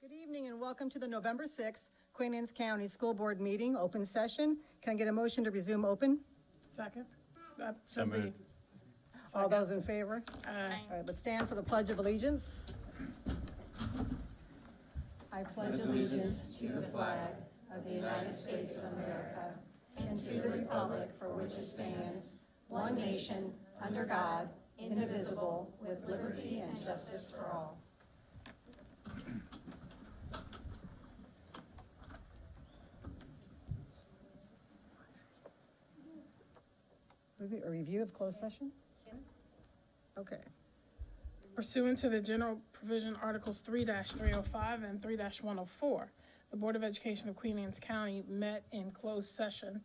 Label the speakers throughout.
Speaker 1: Good evening and welcome to the November 6th Queen Anne's County School Board meeting, open session. Can I get a motion to resume open?
Speaker 2: Second. That should be.
Speaker 1: All those in favor?
Speaker 2: Aye.
Speaker 1: All right, let's stand for the Pledge of Allegiance. I pledge allegiance to the flag of the United States of America and to the republic for which it stands, one nation, under God, indivisible, with liberty and justice for all. A review of closed session? Okay.
Speaker 2: Pursuant to the general provision Articles 3-305 and 3-104, the Board of Education of Queen Anne's County met in closed session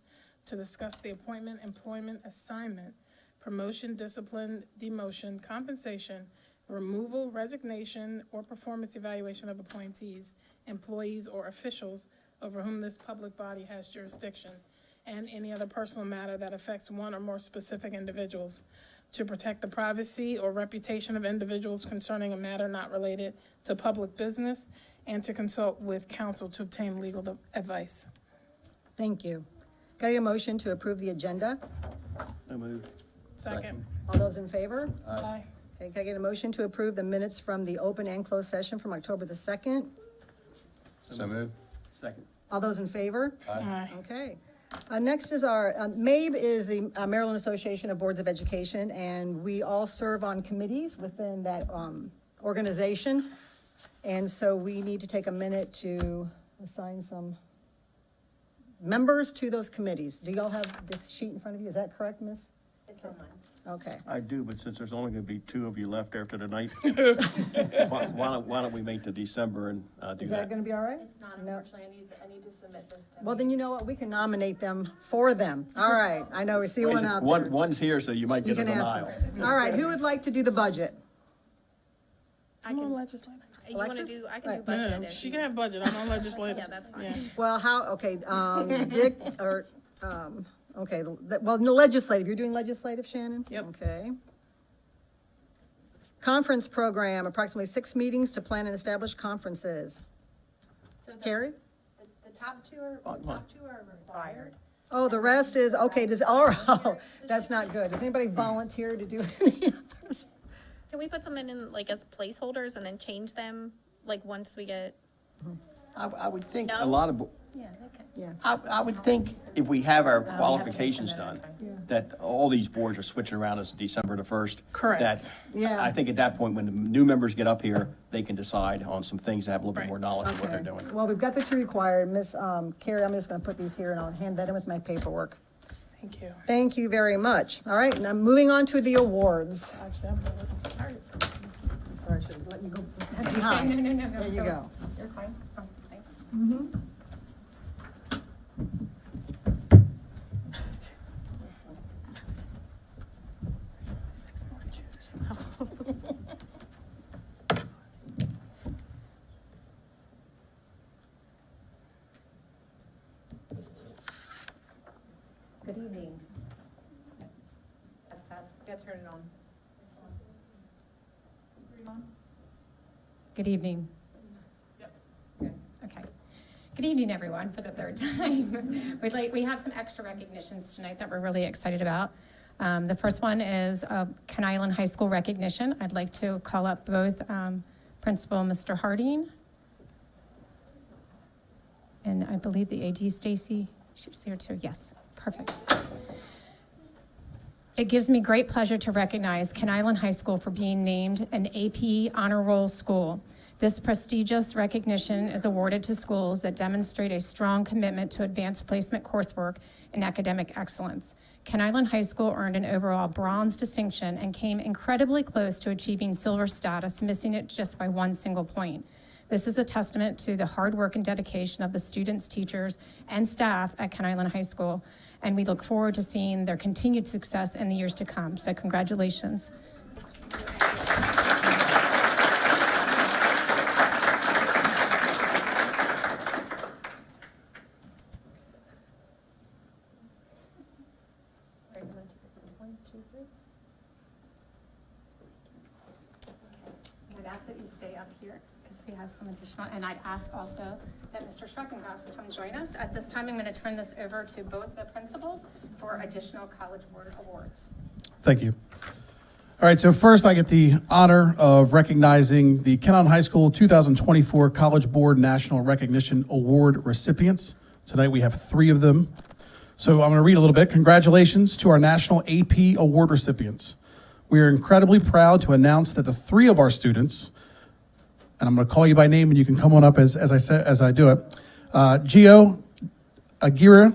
Speaker 2: to discuss the appointment, employment, assignment, promotion, discipline, demotion, compensation, removal, resignation, or performance evaluation of appointees, employees, or officials over whom this public body has jurisdiction, and any other personal matter that affects one or more specific individuals, to protect the privacy or reputation of individuals concerning a matter not related to public business, and to consult with counsel to obtain legal advice.
Speaker 1: Thank you. Can I get a motion to approve the agenda?
Speaker 3: So moved.
Speaker 2: Second.
Speaker 1: All those in favor?
Speaker 2: Aye.
Speaker 1: Okay, can I get a motion to approve the minutes from the open and closed session from October the 2nd?
Speaker 3: So moved. Second.
Speaker 1: All those in favor?
Speaker 2: Aye.
Speaker 1: Okay. Next is our, MABE is the Maryland Association of Boards of Education, and we all serve on committees within that organization. And so we need to take a minute to assign some members to those committees. Do y'all have this sheet in front of you? Is that correct, Miss?
Speaker 4: It's on mine.
Speaker 1: Okay.
Speaker 3: I do, but since there's only going to be two of you left after tonight, why don't we make the December and do
Speaker 1: Is that
Speaker 3: that?
Speaker 1: going to be all right?
Speaker 4: It's not,
Speaker 1: No.
Speaker 4: unfortunately, I need to submit this to.
Speaker 1: Well, then you know what? We can nominate them for them. All right. I know, we see one out there.
Speaker 3: One's here, so you might
Speaker 1: You
Speaker 3: get a
Speaker 1: can ask
Speaker 3: denial.
Speaker 1: them. All right, who would like to do the budget?
Speaker 2: I'm on legislative.
Speaker 4: You wanna
Speaker 1: Alexis?
Speaker 4: do, I can do
Speaker 1: Right.
Speaker 4: budget.
Speaker 2: No,
Speaker 4: if
Speaker 2: she
Speaker 4: you-
Speaker 2: can have budget. I'm on legislative.
Speaker 4: Yeah, that's fine.
Speaker 2: Yeah.
Speaker 1: Well, okay, Dick, or, okay, well, no, legislative, you're doing legislative, Shannon?
Speaker 2: Yep.
Speaker 1: Okay. Conference program, approximately 6 meetings to plan and establish conferences.
Speaker 4: So the-
Speaker 1: Carrie?
Speaker 4: The top two are required.
Speaker 1: Oh, the rest is, okay, oh, that's not good. Does anybody volunteer to do any others?
Speaker 5: Can we put something in like as placeholders and then change them, like once we get?
Speaker 3: I would think a
Speaker 5: No?
Speaker 3: lot of,
Speaker 1: Yeah,
Speaker 3: I would think if we have our qualifications done, that all these boards are switching around as December the 1st.
Speaker 2: Correct.
Speaker 3: That,
Speaker 1: Yeah.
Speaker 3: I think at that point, when the new members get up here, they can decide on some things that have a little bit
Speaker 2: Right.
Speaker 3: more knowledge of what they're
Speaker 1: okay.
Speaker 3: doing.
Speaker 1: Well, we've got the two required. Miss Carrie, I'm just gonna put these here and I'll hand that in with my paperwork.
Speaker 2: Thank you.
Speaker 1: Thank you very much. All right, now moving on to the awards.
Speaker 2: Actually, I'm gonna let them start.
Speaker 1: Sorry, I should have let you go behind.
Speaker 5: No.
Speaker 1: There you go.
Speaker 5: You're fine. Oh, thanks.
Speaker 4: Good evening. Test. Gotta turn it on.
Speaker 6: Good evening. Good, okay. Good evening, everyone, for the third time. We have some extra recognitions tonight that we're really excited about. The first one is Ken Island High School recognition. I'd like to call up both Principal Mr. Harding and I believe the AD Stacy. She was here too. Yes, perfect. It gives me great pleasure to recognize Ken Island High School for being named an AP Honor Roll school. This prestigious recognition is awarded to schools that demonstrate a strong commitment to advanced placement coursework and academic excellence. Ken Island High School earned an overall bronze distinction and came incredibly close to achieving silver status, missing it just by one single point. This is a testament to the hard work and dedication of the students, teachers, and staff at Ken Island High School, and we look forward to seeing their continued success in the years to come. So congratulations. I would ask that you stay up here, because We have some additional, and I'd ask also that Mr. Schreckenhaus come join us. At this time, I'm going to turn this over to both the principals for additional College Board awards.
Speaker 7: Thank you. All right, so first I get the honor of recognizing the Kennon High School 2024 College Board National Recognition Award recipients. Tonight we have 3 of them. So I'm going to read a little bit. Congratulations to our National AP Award recipients. We are incredibly proud to announce that the 3 of our students, and I'm going to call you by name and you can come on up as I do it. Gio Aguirre,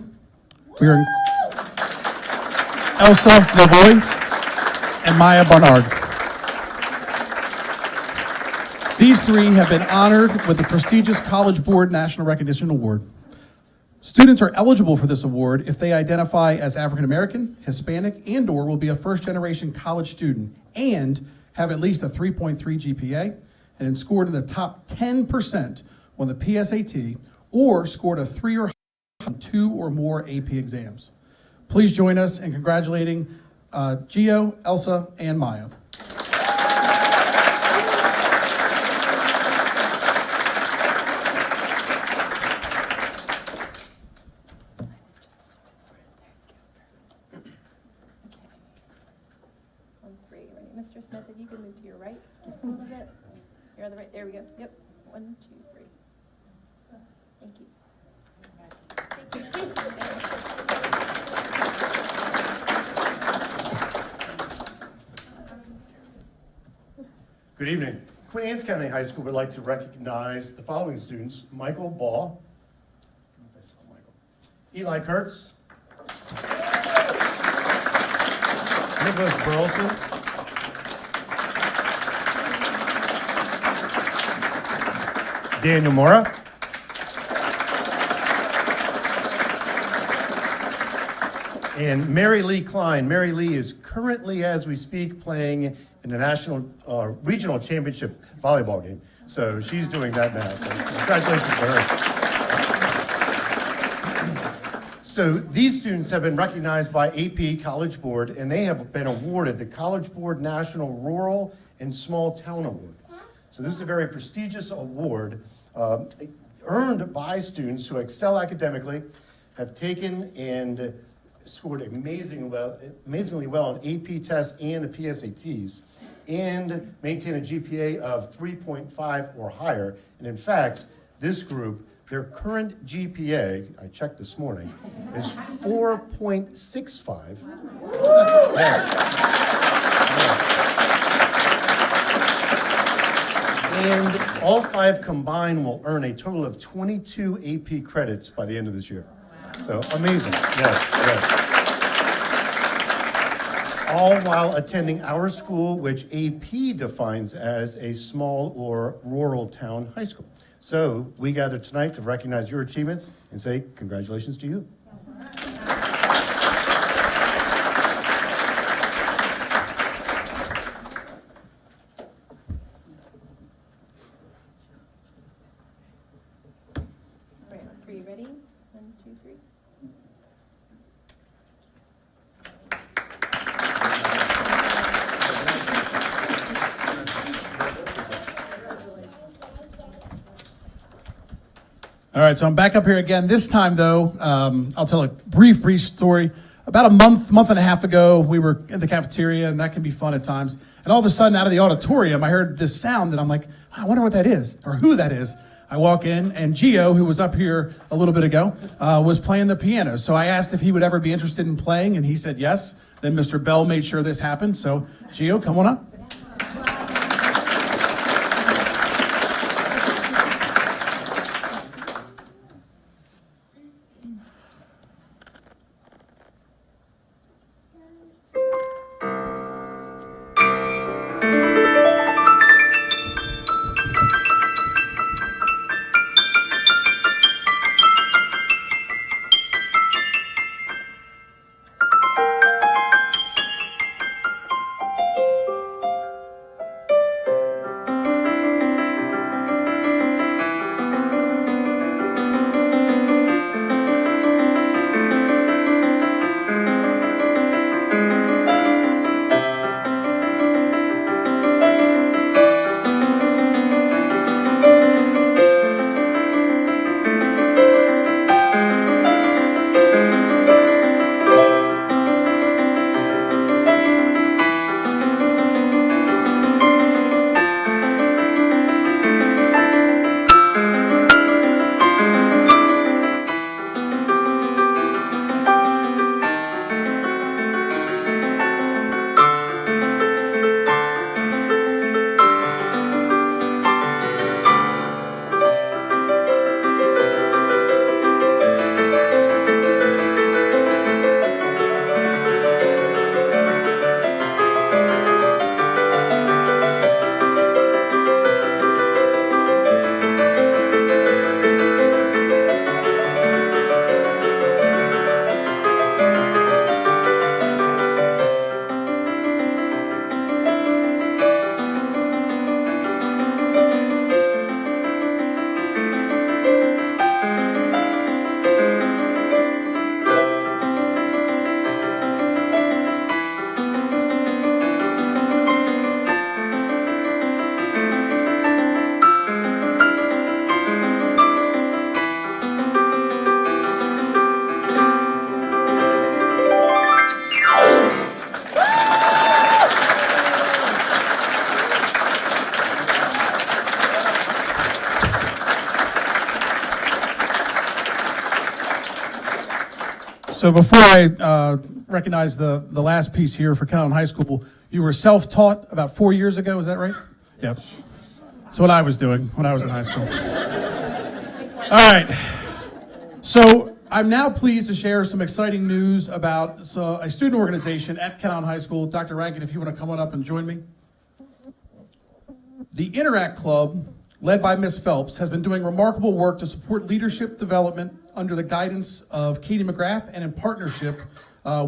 Speaker 7: Elsa Lavoie, and Maya Barnard. These 3 have been honored with the prestigious College Board National Recognition Award. Students are eligible for this award if they identify as African American, Hispanic, and/or will be a first-generation college student and have at least a 3.3 GPA and scored in the top 10% on the PSAT or scored a 3 or higher on 2 or more AP exams. Please join us in congratulating Gio, Elsa, and Maya.
Speaker 4: Great, ready. Mr. Smith, if you can move to your right just a little bit. You're on the right, there we go. Yep, 1, 2, 3. Thank you.
Speaker 8: Good evening. Queen Anne's County High School would like to recognize the following students: Michael Ball, I don't know if I saw Michael. Eli Kurtz, Nicholas Burleson, Daniel Mora, and Mary Lee Klein. Mary Lee is currently, as we speak, playing in the national regional championship volleyball game. So she's doing that now. So congratulations to her. So these students have been recognized by AP College Board, and they have been awarded the College Board National Rural and Small Town Award. So this is a very prestigious award earned by students who excel academically, have taken and scored amazingly well on AP tests and the PSATs, and maintain a GPA of 3.5 or higher. And in fact, this group, their current GPA, I checked this morning, is 4.65. And all 5 combined will earn a total of 22 AP credits by the end of this year. So amazing, yes. All while attending our school, which AP defines as a small or rural town high school. So we gather tonight to recognize your achievements and say congratulations to you.
Speaker 4: All right, are you ready? 1, 2, 3.
Speaker 7: All right, so I'm back up here again. This time, though, I'll tell a brief story. About a month and a half ago, we were in the cafeteria, and that can be fun at times. And all of a sudden, out of the auditorium, I heard this sound, and I'm like, I wonder what that is, or who that is. I walk in, and Gio, who was up here a little bit ago, was playing the piano. So I asked if he would ever be interested in playing, and he said yes. Then Mr. Bell made sure this happened. So, Gio, come on up. So before I recognize the last piece here for Ken Island High School, you were self-taught about 4 years ago, is that right? Yep. That's what I was doing when I was in high school. All right. So I'm now pleased to share some exciting news about a student organization at Ken Island High School. Dr. Rankin, if you want to come on up and join me. The Interact Club, led by Ms. Phelps, has been doing remarkable work to support leadership development under the guidance of Katie McGrath and in partnership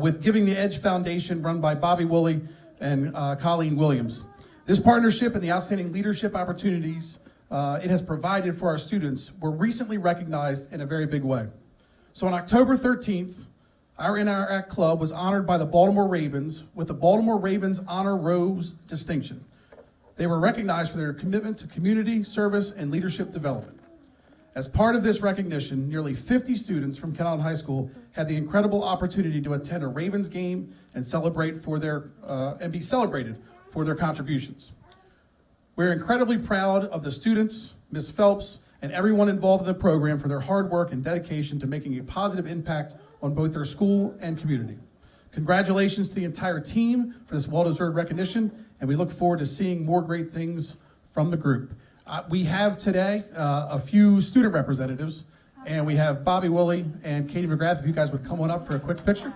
Speaker 7: with Giving the Edge Foundation, run by Bobby Woolley and Colleen Williams. This partnership and the outstanding leadership opportunities it has provided for our students were recently recognized in a very big way. So on October 13th, our Interact Club was honored by the Baltimore Ravens with the Baltimore Ravens Honor Rose distinction. They were recognized for their commitment to community service and leadership development. As part of this recognition, nearly 50 students from Ken Island High School had the incredible opportunity to attend a Ravens game and be celebrated for their contributions. We're incredibly proud of the students, Ms. Phelps, and everyone involved in the program for their hard work and dedication to making a positive impact on both their school and community. Congratulations to the entire team for this well-deserved recognition, and we look forward to seeing more great things from the group. We have today a few student representatives, and we have Bobby Woolley and Katie McGrath. If you guys would come on up for a quick picture.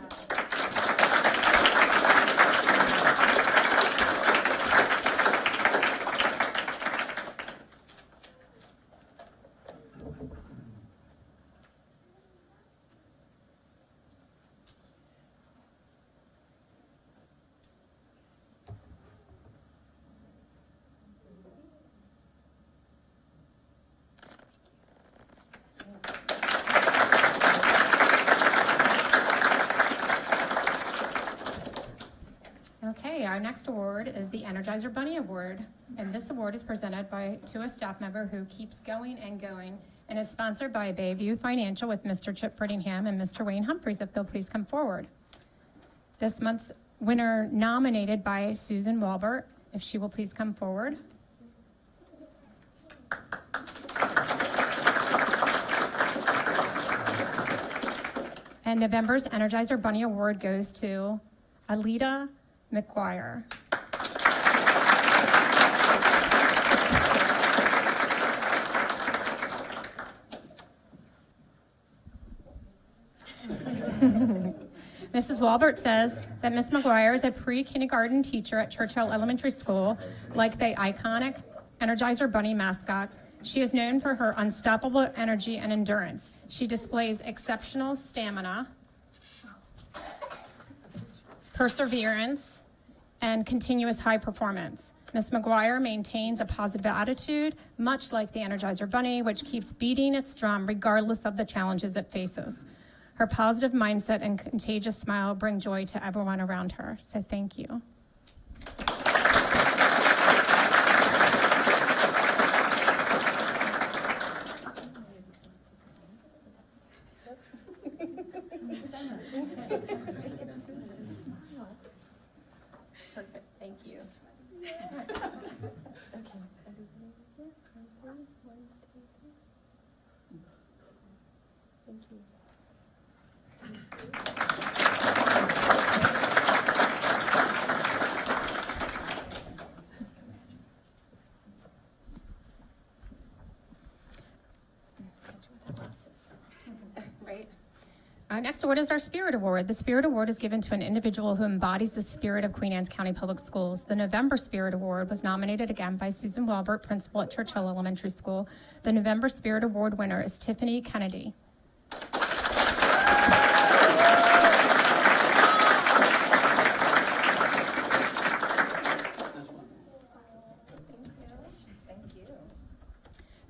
Speaker 6: Okay, our next award is the Energizer Bunny Award, and this award is presented to a staff member who keeps going and going, and is sponsored by Bayview Financial with Mr. Chip Brittingham and Mr. Wayne Humphreys, if they'll please come forward. This month's winner nominated by Susan Walbert, if she will please come forward. And November's Energizer Bunny Award goes to Alita McGuire. Mrs. Walbert says that Ms. McGuire is a pre-kindergarten teacher at Churchill Elementary School. Like the iconic Energizer Bunny mascot, she is known for her unstoppable energy and endurance. She displays exceptional stamina, perseverance, and continuous high performance. Ms. McGuire maintains a positive attitude, much like the Energizer Bunny, which keeps beating its drum regardless of the challenges it faces. Her positive mindset and contagious smile bring joy to everyone around her. So thank you.
Speaker 4: Perfect, thank you. Thank you.
Speaker 6: Right. Next award is our Spirit Award. The Spirit Award is given to an individual who embodies the spirit of Queen Anne's County Public Schools. The November Spirit Award was nominated again by Susan Walbert, principal at Churchill Elementary School. The November Spirit Award winner is Tiffany Kennedy.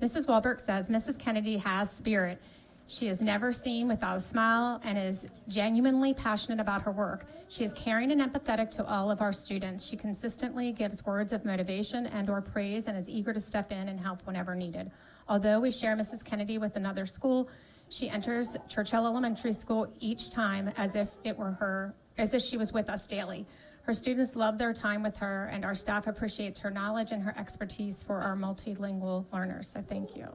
Speaker 6: Mrs. Walbert says Mrs. Kennedy has spirit. She is never seen without a smile and is genuinely passionate about her work. She is caring and empathetic to all of our students. She consistently gives words of motivation and/or praise and is eager to step in and help whenever needed. Although we share Mrs. Kennedy with another school, she enters Churchill Elementary School each time as if she was with us daily. Her students love their time with her, and our staff appreciates her knowledge and her expertise for our multilingual learners. So thank you.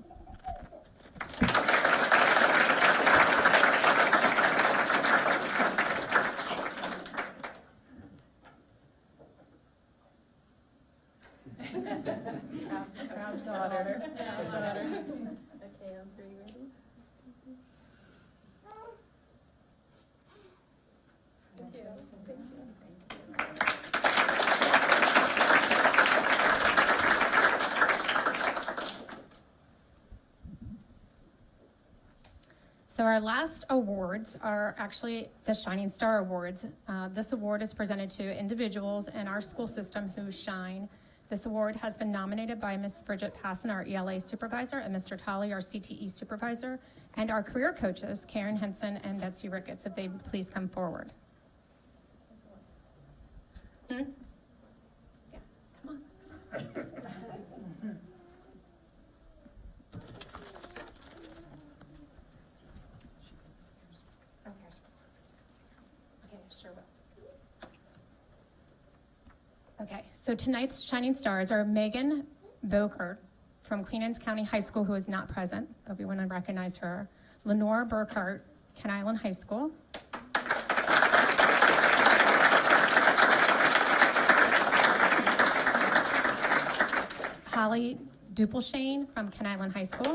Speaker 4: Daughter.
Speaker 5: Okay, on three, ready?
Speaker 6: So our last awards are actually the Shining Star Awards. This award is presented to individuals in our school system who shine. This award has been nominated by Ms. Bridget Passon, our ELA supervisor, and Mr. Tolley, our CTE supervisor, and our career coaches, Karen Henson and Betsy Ricketts, if they would please come forward. Yeah, come on. Okay, so tonight's Shining Stars are Megan Boker from Queen Anne's County High School, who is not present, but we want to recognize her. Lenore Burkhart, Ken Island High School. Holly Dupleshane from Ken Island High School.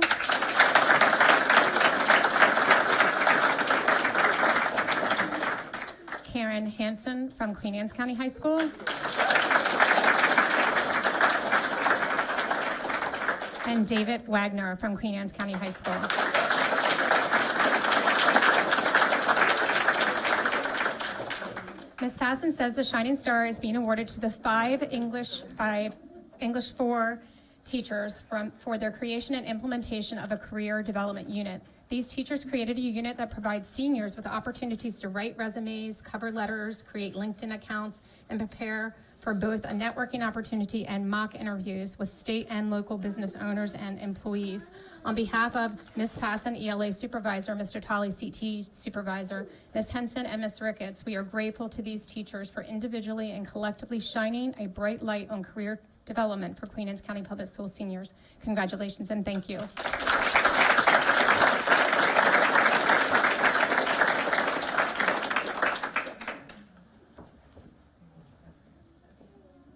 Speaker 6: Karen Hansen from Queen Anne's County High School. And David Wagner from Queen Anne's County High School. Ms. Passon says the Shining Star is being awarded to the five English 4 teachers for their creation and implementation of a career development unit. These teachers created a unit that provides seniors with opportunities to write resumes, cover letters, create LinkedIn accounts, and prepare for both a networking opportunity and mock interviews with state and local business owners and employees. On behalf of Ms. Passon, ELA Supervisor, Mr. Tolley, CT Supervisor, Ms. Henson, and Ms. Ricketts, we are grateful to these teachers for individually and collectively shining a bright light on career development for Queen Anne's County Public Schools seniors. Congratulations and thank you.
Speaker 4: All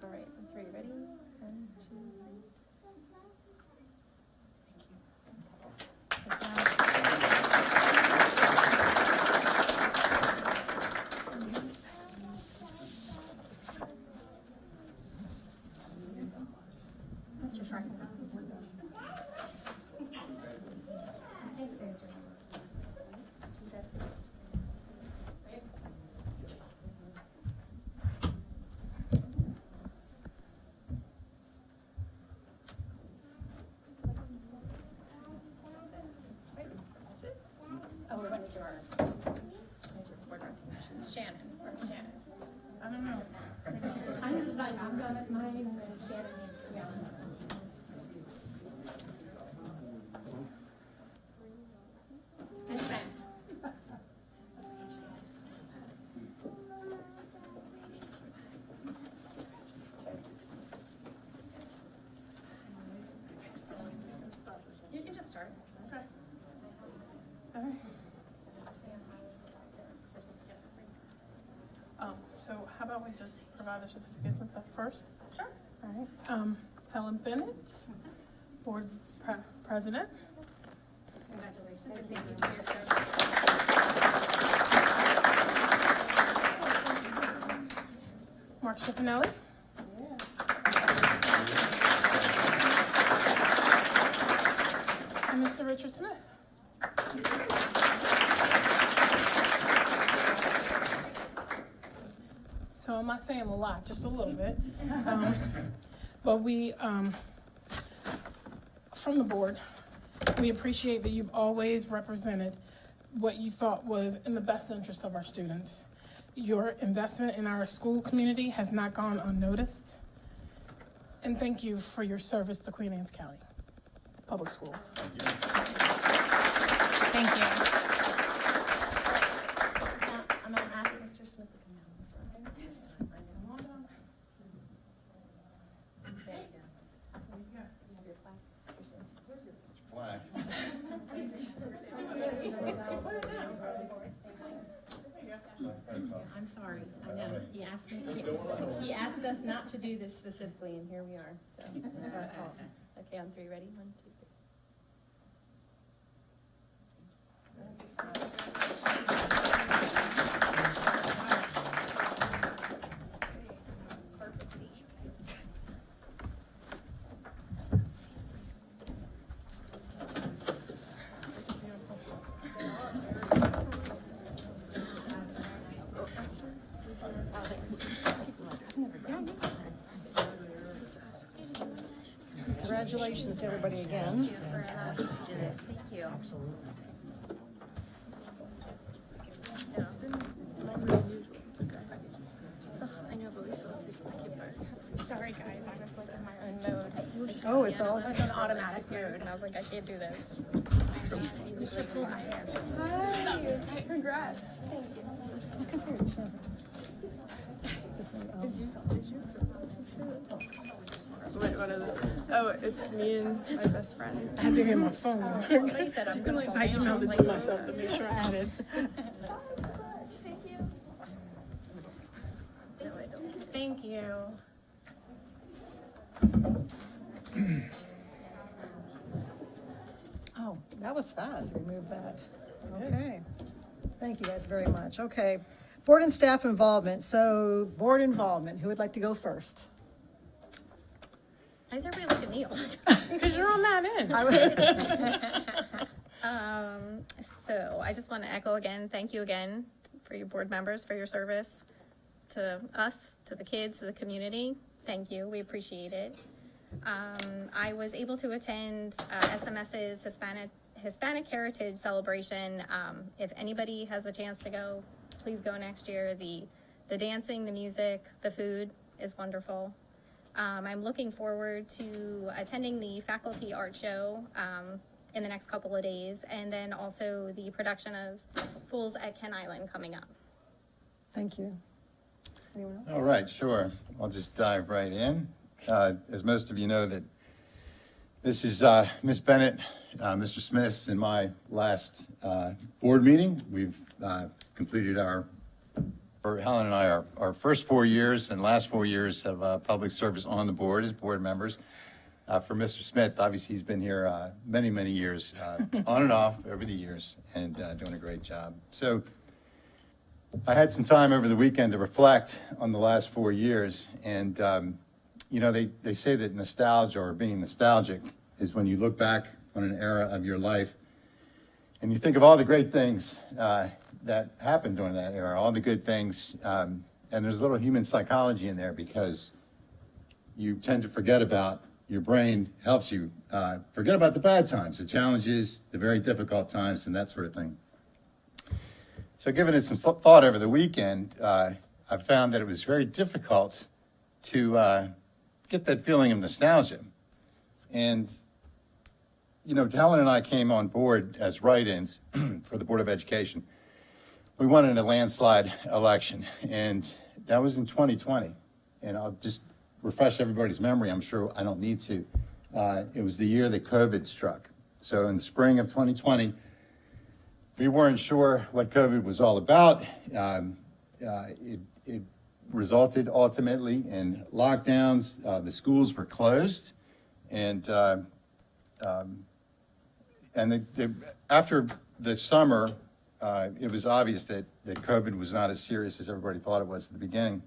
Speaker 4: right, on three, ready? 1, 2, 3. Good job.
Speaker 6: Mr. Sharp. Oh, we're going to do our board recognitions. Shannon, or Shannon.
Speaker 2: I don't know.
Speaker 6: I'm done at mine, and then Shannon needs to be on. Just sent. You can just start.
Speaker 2: All right. So how about we just provide the certificates and stuff first?
Speaker 6: Sure.
Speaker 2: All right. Helen Bennett, Board President.
Speaker 6: Congratulations, and thank you for your service.
Speaker 2: Mark Schifinelli. And Mr. Richard Smith. So I'm not saying a lot, just a little bit. But we, from the board, we appreciate that you've always represented what you thought was in the best interest of our students. Your investment in our school community has not gone unnoticed. And thank you for your service to Queen Anne's County Public Schools.
Speaker 6: Thank you.
Speaker 4: Now, I'm gonna ask Mr. Smith to come down. There you go. You have your plaque. I'm sorry, I know, he asked us not to do this specifically, and here we are, so, it's our fault. Okay, on three. Ready? 1, 2, 3.
Speaker 1: Congratulations to everybody again.
Speaker 5: Thank you. I know, but we still have to keep our. Sorry, guys, I was like in my own mode.
Speaker 1: Oh, it's all,
Speaker 5: I was in automatic mode, and I was like, I can't do this. You should pull my hair.
Speaker 4: Hi, congrats.
Speaker 9: What is it? Oh, it's me and my best friend.
Speaker 2: I had to get my phone.
Speaker 5: You said I'm gonna.
Speaker 2: I emailed it to myself to make sure I had it.
Speaker 4: Thank you.
Speaker 6: Thank you.
Speaker 1: oh, that was fast. We moved that. Okay. Thank you guys very much. Okay. Board and staff involvement. So board involvement, who would like to go first?
Speaker 5: Why does everybody look at me all the time?
Speaker 2: Because you're on that end.
Speaker 5: So I just want to echo again, thank you again for your board members, for your service to us, to the kids, to the community. Thank you, we appreciate it. I was able to attend SMS's Hispanic Heritage Celebration. If anybody has a chance to go, please go next year. The dancing, the music, the food is wonderful. I'm looking forward to attending the faculty art show in the next couple of days, and then also the production of Fools at Ken Island coming up.
Speaker 1: Thank you. Anyone else?
Speaker 10: All right, sure. I'll just dive right in. As most of you know, that this is Miss Bennett, Mr. Smith, and my last board meeting. We've completed Helen and I, our first 4 years and last 4 years of public service on the board as board members. For Mr. Smith, obviously, he's been here many, many years, on and off over the years, and doing a great job. So I had some time over the weekend to reflect on the last 4 years, and they say that nostalgia, or being nostalgic, is when you look back on an era of your life and you think of all the great things that happened during that era, all the good things, and there's a little human psychology in there, because you tend to forget about, your brain helps you forget about the bad times, the challenges, the very difficult times, and that sort of thing. So giving it some thought over the weekend, I found that it was very difficult to get that feeling of nostalgia. And, Helen and I came on board as write-ins for the Board of Education. We won in a landslide election, and that was in 2020. And I'll just refresh everybody's memory. I'm sure I don't need to. It was the year that COVID struck. So in the spring of 2020, we weren't sure what COVID was all about. It resulted ultimately in lockdowns. The schools were closed, and after the summer, it was obvious that COVID was not as serious as everybody thought it was at the beginning.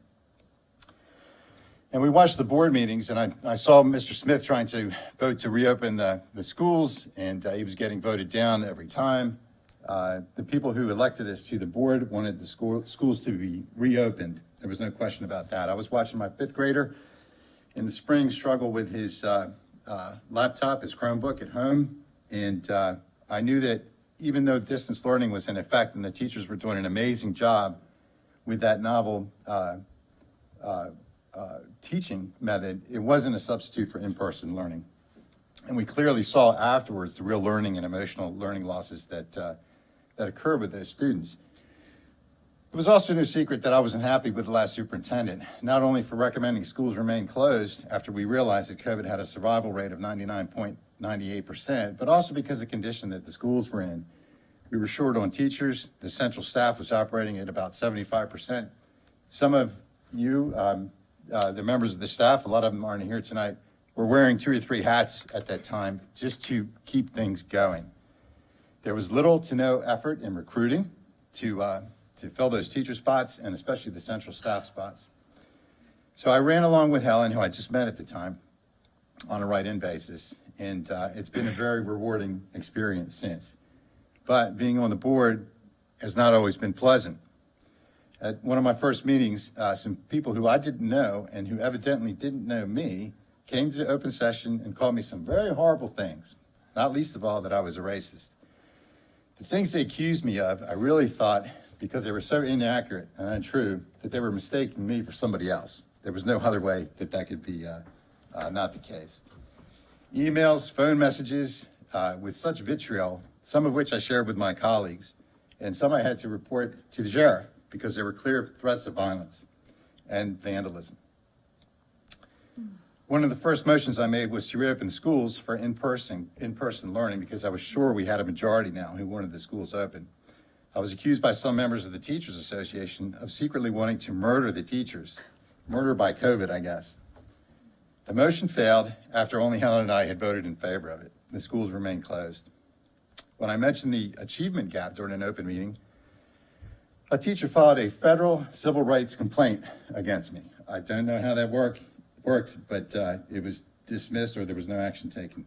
Speaker 10: And we watched the board meetings, and I saw Mr. Smith trying to vote to reopen the schools, and he was getting voted down every time. The people who elected us to the board wanted the schools to be reopened. There was no question about that. I was watching my 5th grader in the spring struggle with his laptop, his Chromebook at home, and I knew that even though distance learning was in effect and the teachers were doing an amazing job with that novel teaching method, it wasn't a substitute for in-person learning. And we clearly saw afterwards the real learning and emotional learning losses that occurred with those students. It was also no secret that I wasn't happy with the last superintendent, not only for recommending schools remain closed after we realized that COVID had a survival rate of 99.98%, but also because of the condition that the schools were in. We were short on teachers. The central staff was operating at about 75%. Some of you, the members of the staff, a lot of them aren't here tonight, were wearing 2 or 3 hats at that time just to keep things going. There was little to no effort in recruiting to fill those teacher spots, and especially the central staff spots. So I ran along with Helen, who I just met at the time, on a write-in basis, and it's been a very rewarding experience since. But being on the board has not always been pleasant. At one of my first meetings, some people who I didn't know and who evidently didn't know me came to open session and called me some very horrible things, not least of all that I was a racist. The things they accused me of, I really thought, because they were so inaccurate and untrue, that they were mistaking me for somebody else. There was no other way that that could be not the case. Emails, phone messages with such vitriol, some of which I shared with my colleagues, and some I had to report to the sheriff because there were clear threats of violence and vandalism. One of the first motions I made was to reopen the schools for in-person learning because I was sure we had a majority now who wanted the schools open. I was accused by some members of the Teachers Association of secretly wanting to murder the teachers. Murder by COVID, I guess. The motion failed after only Helen and I had voted in favor of it. The schools remained closed. When I mentioned the achievement gap during an open meeting, a teacher filed a federal civil rights complaint against me. I don't know how that worked, but it was dismissed or there was no action taken.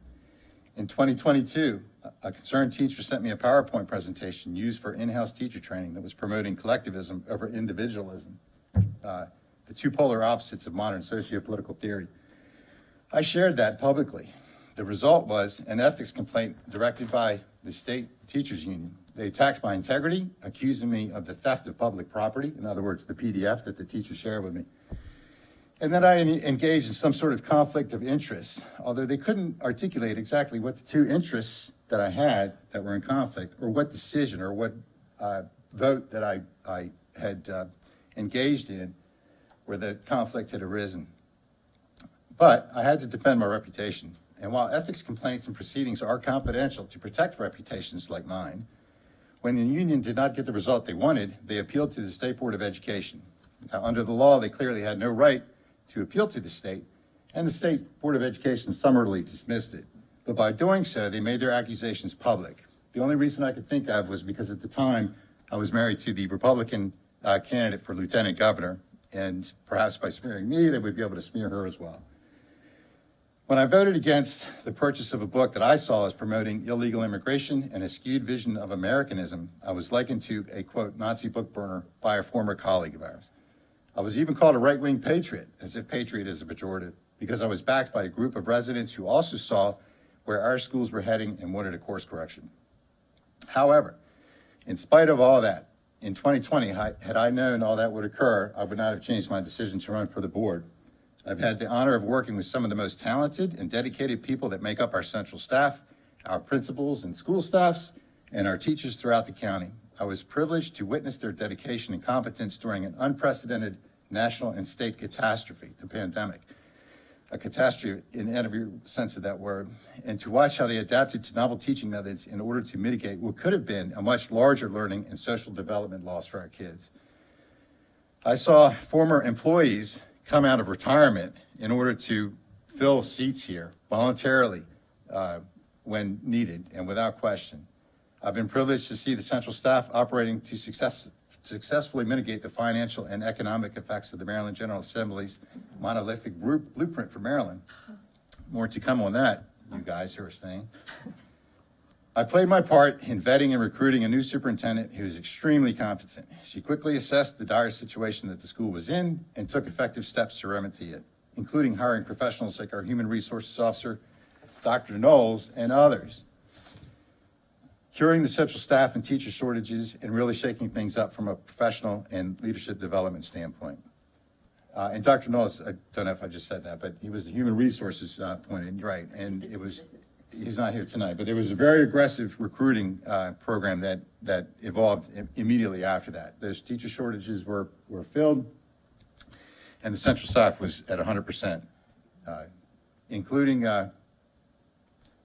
Speaker 10: In 2022, a concerned teacher sent me a PowerPoint presentation used for in-house teacher training that was promoting collectivism over individualism, the two polar opposites of modern socio-political theory. I shared that publicly. The result was an ethics complaint directed by the state teachers union. They attacked my integrity, accusing me of the theft of public property, in other words, the PDF that the teacher shared with me. And then I engaged in some sort of conflict of interest, although they couldn't articulate exactly what the two interests that I had that were in conflict, or what decision or what vote that I had engaged in where the conflict had arisen. But I had to defend my reputation. And while ethics complaints and proceedings are confidential to protect reputations like mine, when the union did not get the result they wanted, they appealed to the State Board of Education. Now, under the law, they clearly had no right to appeal to the state, and the State Board of Education summarily dismissed it. But by doing so, they made their accusations public. The only reason I could think of was because at the time I was married to the Republican candidate for lieutenant governor, and perhaps by smearing me, they would be able to smear her as well. When I voted against the purchase of a book that I saw as promoting illegal immigration and a skewed vision of Americanism, I was likened to a, quote, Nazi book burner by a former colleague of ours. I was even called a right-wing patriot, as if patriot is a pejorative, because I was backed by a group of residents who also saw where our schools were heading and wanted a course correction. However, in spite of all that, in 2020, had I known all that would occur, I would not have changed my decision to run for the board. I've had the honor of working with some of the most talented and dedicated people that make up our central staff, our principals and school staffs, and our teachers throughout the county. I was privileged to witness their dedication and competence during an unprecedented national and state catastrophe, the pandemic, a catastrophe in every sense of that word, and to watch how they adapted to novel teaching methods in order to mitigate what could have been a much larger learning and social development loss for our kids. I saw former employees come out of retirement in order to fill seats here voluntarily when needed and without question. I've been privileged to see the central staff operating to successfully mitigate the financial and economic effects of the Maryland General Assembly's monolithic blueprint for Maryland. More to come on that, you guys who are staying. I played my part in vetting and recruiting a new superintendent who is extremely competent. She quickly assessed the dire situation that the school was in and took effective steps to remedy it, including hiring professionals like our human resources officer, Dr. Knowles, and others, curing the central staff and teacher shortages, and really shaking things up from a professional and leadership development standpoint. And Dr. Knowles, I don't know if I just said that, but he was the human resources point, and you're right, and it was, he's not here tonight, but there was a very aggressive recruiting program that evolved immediately after that. Those teacher shortages were filled, and the central staff was at 100%, including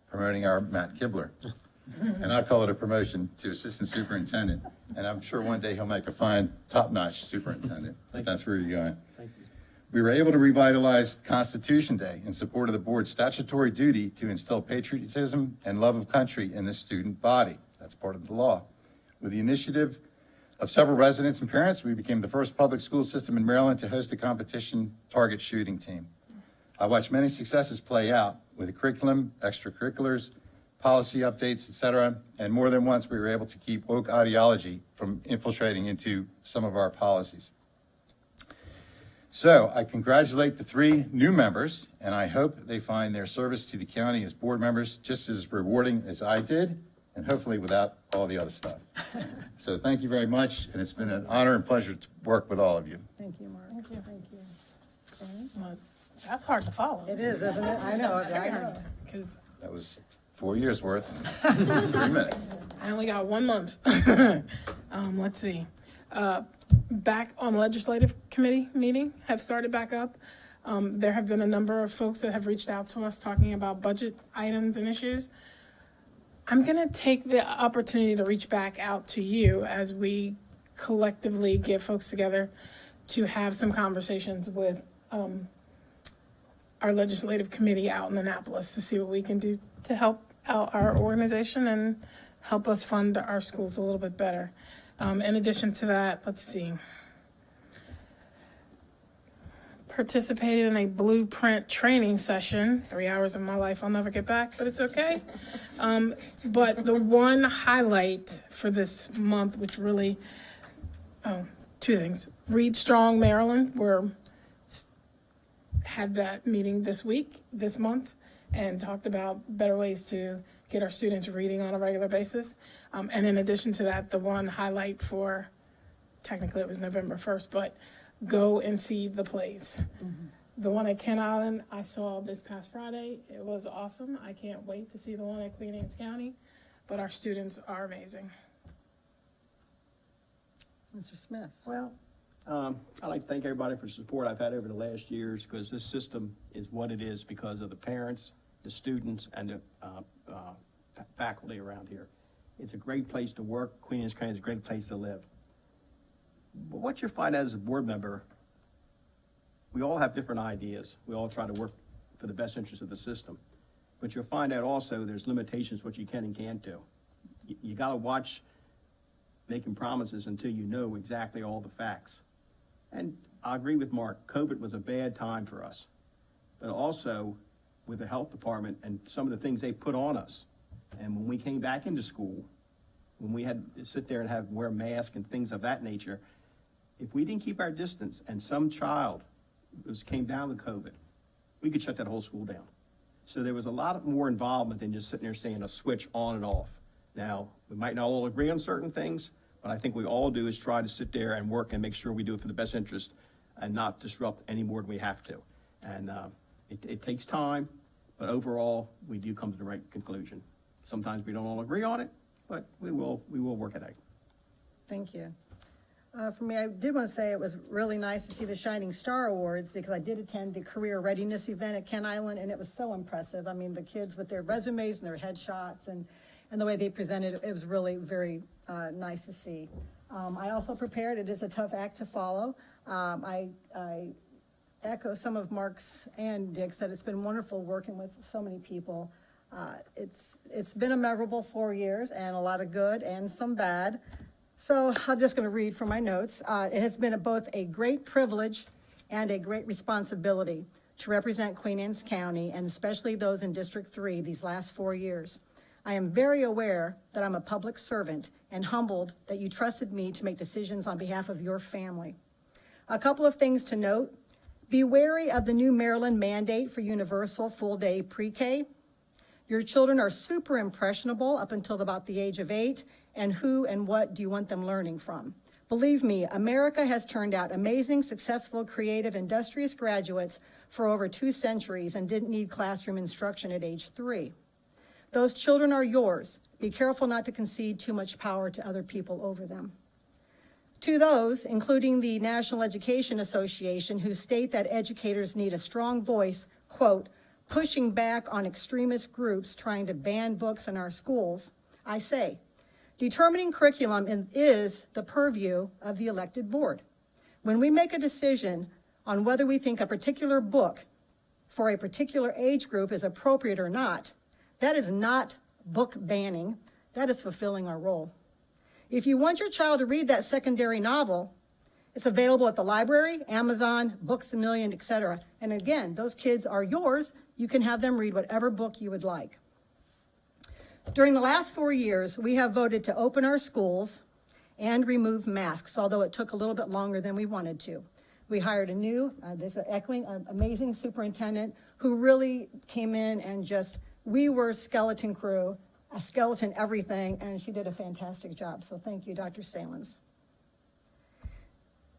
Speaker 10: promoting our Matt Kibler. And I call it a promotion to assistant superintendent. And I'm sure one day he'll make a fine, top-notch superintendent. That's where you're going.
Speaker 3: Thank you.
Speaker 10: we were able to revitalize Constitution Day in support of the board's statutory duty to instill patriotism and love of country in the student body. That's part of the law. With the initiative of several residents and parents, we became the first public school system in Maryland to host a competition target shooting team. I watched many successes play out with the curriculum, extracurriculars, policy updates, et cetera, and more than once we were able to keep woke ideology from infiltrating into some of our policies. So I congratulate the 3 new members, and I hope they find their service to the county as board members just as rewarding as I did, and hopefully without all the other stuff. So thank you very much, and it's been an honor and pleasure to work with all of you.
Speaker 1: Thank you, Mark. Thank you.
Speaker 2: Well, that's hard to follow.
Speaker 1: It is, isn't it? I know, I know.
Speaker 2: Because
Speaker 10: That was 4 years worth in 3 minutes.
Speaker 2: I only got 1 month. Let's see. Back on legislative committee meeting have started back up. There have been a number of folks that have reached out to us talking about budget items and issues. I'm gonna take the opportunity to reach back out to you as we collectively get folks together to have some conversations with, our legislative committee out in Annapolis to see what we can do to help out our organization and help us fund our schools a little bit better. In addition to that, let's see. Participated in a blueprint training session, 3 hours of my life I'll never get back, but it's okay. But the one highlight for this month, which really, 2 things. Read Strong Maryland, had that meeting this month, and talked about better ways to get our students reading on a regular basis. And in addition to that, the one highlight for, technically it was November 1st, but go and see the plays. The one at Kent Island, I saw this past Friday. It was awesome. I can't wait to see the one at Queen Anne's County, but our students are amazing.
Speaker 1: Mr. Smith?
Speaker 3: Well, I'd like to thank everybody for the support I've had over the last years, because this system is what it is because of the parents, the students, and the faculty around here. It's a great place to work. Queen Anne's County is a great place to live. But what you find as a board member, we all have different ideas. We all try to work for the best interest of the system. But you'll find out also there's limitations what you can and can't do. You got to watch making promises until you know exactly all the facts. And I agree with Mark, COVID was a bad time for us. But also with the health department and some of the things they put on us. And when we came back into school, when we had to sit there and wear masks and things of that nature, if we didn't keep our distance and some child came down with COVID, we could shut that whole school down. So there was a lot more involvement than just sitting there saying a switch on and off. Now, we might not all agree on certain things, but I think we all do is try to sit there and work and make sure we do it for the best interest and not disrupt any more than we have to. And it takes time, but overall, we do come to the right conclusion. Sometimes we don't all agree on it, but we will work it out.
Speaker 1: Thank you. For me, I did want to say it was really nice to see the Shining Star Awards, because I did attend the Career Readiness event at Kent Island, and it was so impressive. I mean, the kids with their resumes and their headshots and the way they presented, it was really very nice to see. I also prepared, it is a tough act to follow. I echo some of Mark's and Dick's that it's been wonderful working with so many people. It's been a memorable 4 years, and a lot of good and some bad. So I'm just going to read from my notes. It has been both a great privilege and a great responsibility to represent Queen Anne's County, and especially those in District 3 these last 4 years. I am very aware that I'm a public servant and humbled that you trusted me to make decisions on behalf of your family. A couple of things to note. Be wary of the new Maryland mandate for universal full-day pre-K. Your children are super impressionable up until about the age of 8, and who and what do you want them learning from? Believe me, America has turned out amazing, successful, creative, industrious graduates for over 2 centuries and didn't need classroom instruction at age 3. Those children are yours. Be careful not to concede too much power to other people over them. To those, including the National Education Association, who state that educators need a strong voice, quote, pushing back on extremist groups trying to ban books in our schools, I say, determining curriculum is the purview of the elected board. When we make a decision, on whether we think a particular book for a particular age group is appropriate or not, that is not book banning, that is fulfilling our role. If you want your child to read that secondary novel, it's available at the library, Amazon, Books A Million, etc. And again, those kids are yours. You can have them read whatever book you would like. During the last 4 years, we have voted to open our schools and remove masks, although it took a little bit longer than we wanted to. We hired a new, amazing superintendent who really came in and we were skeleton crew, a skeleton everything, and she did a fantastic job. So thank you, Dr. Salins.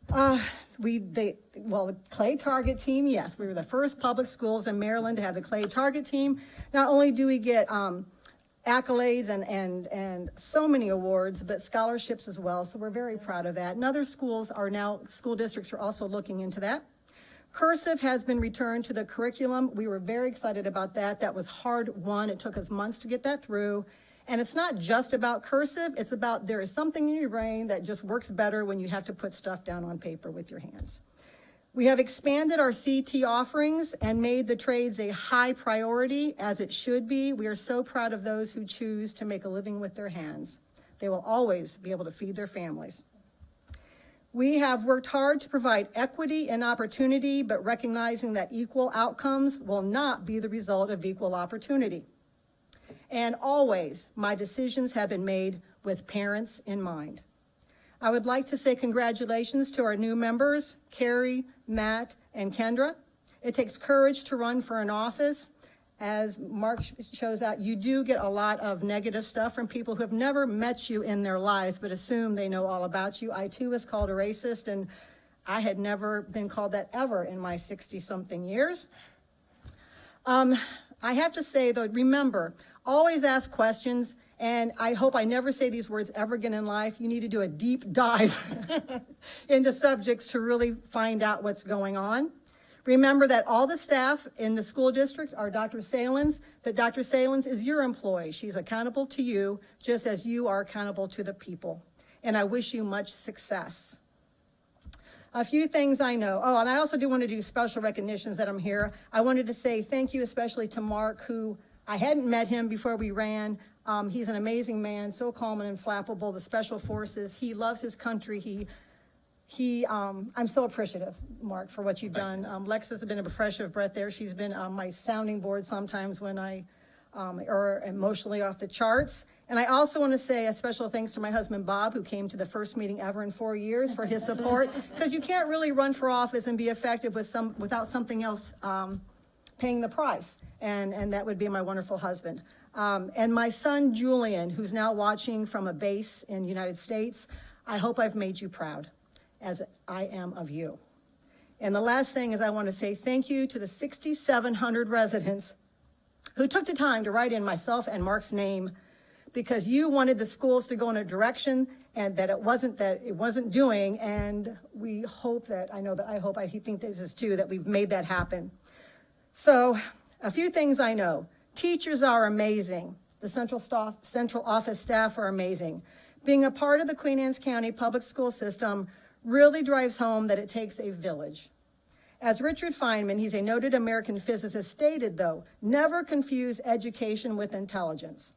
Speaker 1: The Clay Target Team, yes, we were the first public schools in Maryland to have the Clay Target Team. Not only do we get accolades and so many awards, but scholarships as well, so we're very proud of that. And other schools are now, school districts are also looking into that. Cursive has been returned to the curriculum. We were very excited about that. That was hard won. It took us months to get that through. And it's not just about cursive, it's about there is something in your brain that just works better when you have to put stuff down on paper with your hands. We have expanded our CT offerings and made the trades a high priority, as it should be. We are so proud of those who choose to make a living with their hands. They will always be able to feed their families. We have worked hard to provide equity and opportunity, but recognizing that equal outcomes will not be the result of equal opportunity. And always, my decisions have been made with parents in mind. I would like to say congratulations to our new members, Carrie, Matt, and Kendra. It takes courage to run for an office. As Mark shows out, you do get a lot of negative stuff from people who have never met you in their lives, but assume they know all about you. I too was called a racist, and I had never been called that ever in my 60-something years. I have to say, though, remember, always ask questions, and I hope I never say these words ever again in life. You need to do a deep dive into subjects to really find out what's going on. Remember that all the staff in the school district are Dr. Salins, that Dr. Salins is your employee. She's accountable to you, just as you are accountable to the people. And I wish you much success. A few things I know. Oh, and I also do want to do special recognitions that I'm here. I wanted to say thank you especially to Mark, who I hadn't met him before we ran. He's an amazing man, so calm and inflappable. The Special Forces, he loves his country. I'm so appreciative, Mark, for what you've done. Lex has been a fresh of breath there. She's been my sounding board sometimes when I are emotionally off the charts. And I also want to say a special thanks to my husband, Bob, who came to the first meeting ever in 4 years for his support, because you can't really run for office and be effective without something else paying the price. And that would be my wonderful husband. And my son, Julian, who's now watching from a base in the United States. I hope I've made you proud, as I am of you. And the last thing is I want to say thank you to the 6,700 residents who took the time to write in myself and Mark's name, because you wanted the schools to go in a direction and that it wasn't doing, and we hope that, he thinks this is too, that we've made that happen. So a few things I know. Teachers are amazing. The central office staff are amazing. Being a part of the Queen Anne's County public school system really drives home that it takes a village. As Richard Feynman, he's a noted American physicist, stated, though, never confuse education with intelligence.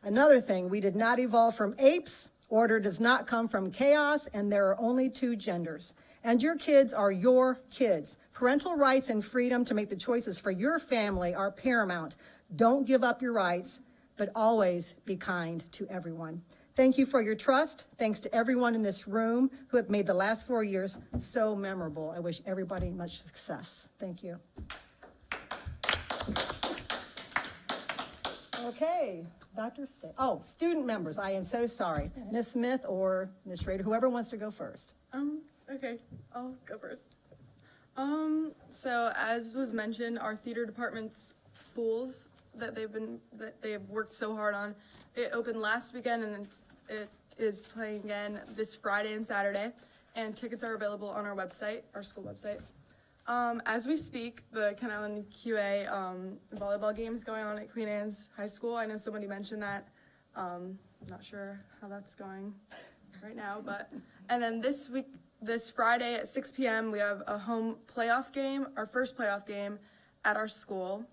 Speaker 1: Another thing, we did not evolve from apes, order does not come from chaos, and there are only two genders. And your kids are your kids. Parental rights and freedom to make the choices for your family are paramount. Don't give up your rights, but always be kind to everyone. Thank you for your trust. Thanks to everyone in this room who have made the last 4 years so memorable. I wish everybody much success. Thank you. Okay, student members, I am so sorry. Ms. Smith or Ms. Schrader, whoever wants to go first.
Speaker 9: Okay, I'll go first. So as was mentioned, our theater department's Fools that they have worked so hard on, it opened last weekend and it is playing again this Friday and Saturday, and tickets are available on our website, our school website. As we speak, the Kent Island QA volleyball game is going on at Queen Anne's High School. I know somebody mentioned that. I'm not sure how that's going right now, and then this week, this Friday at 6 p.m. we have a home playoff game, our first playoff game at our school.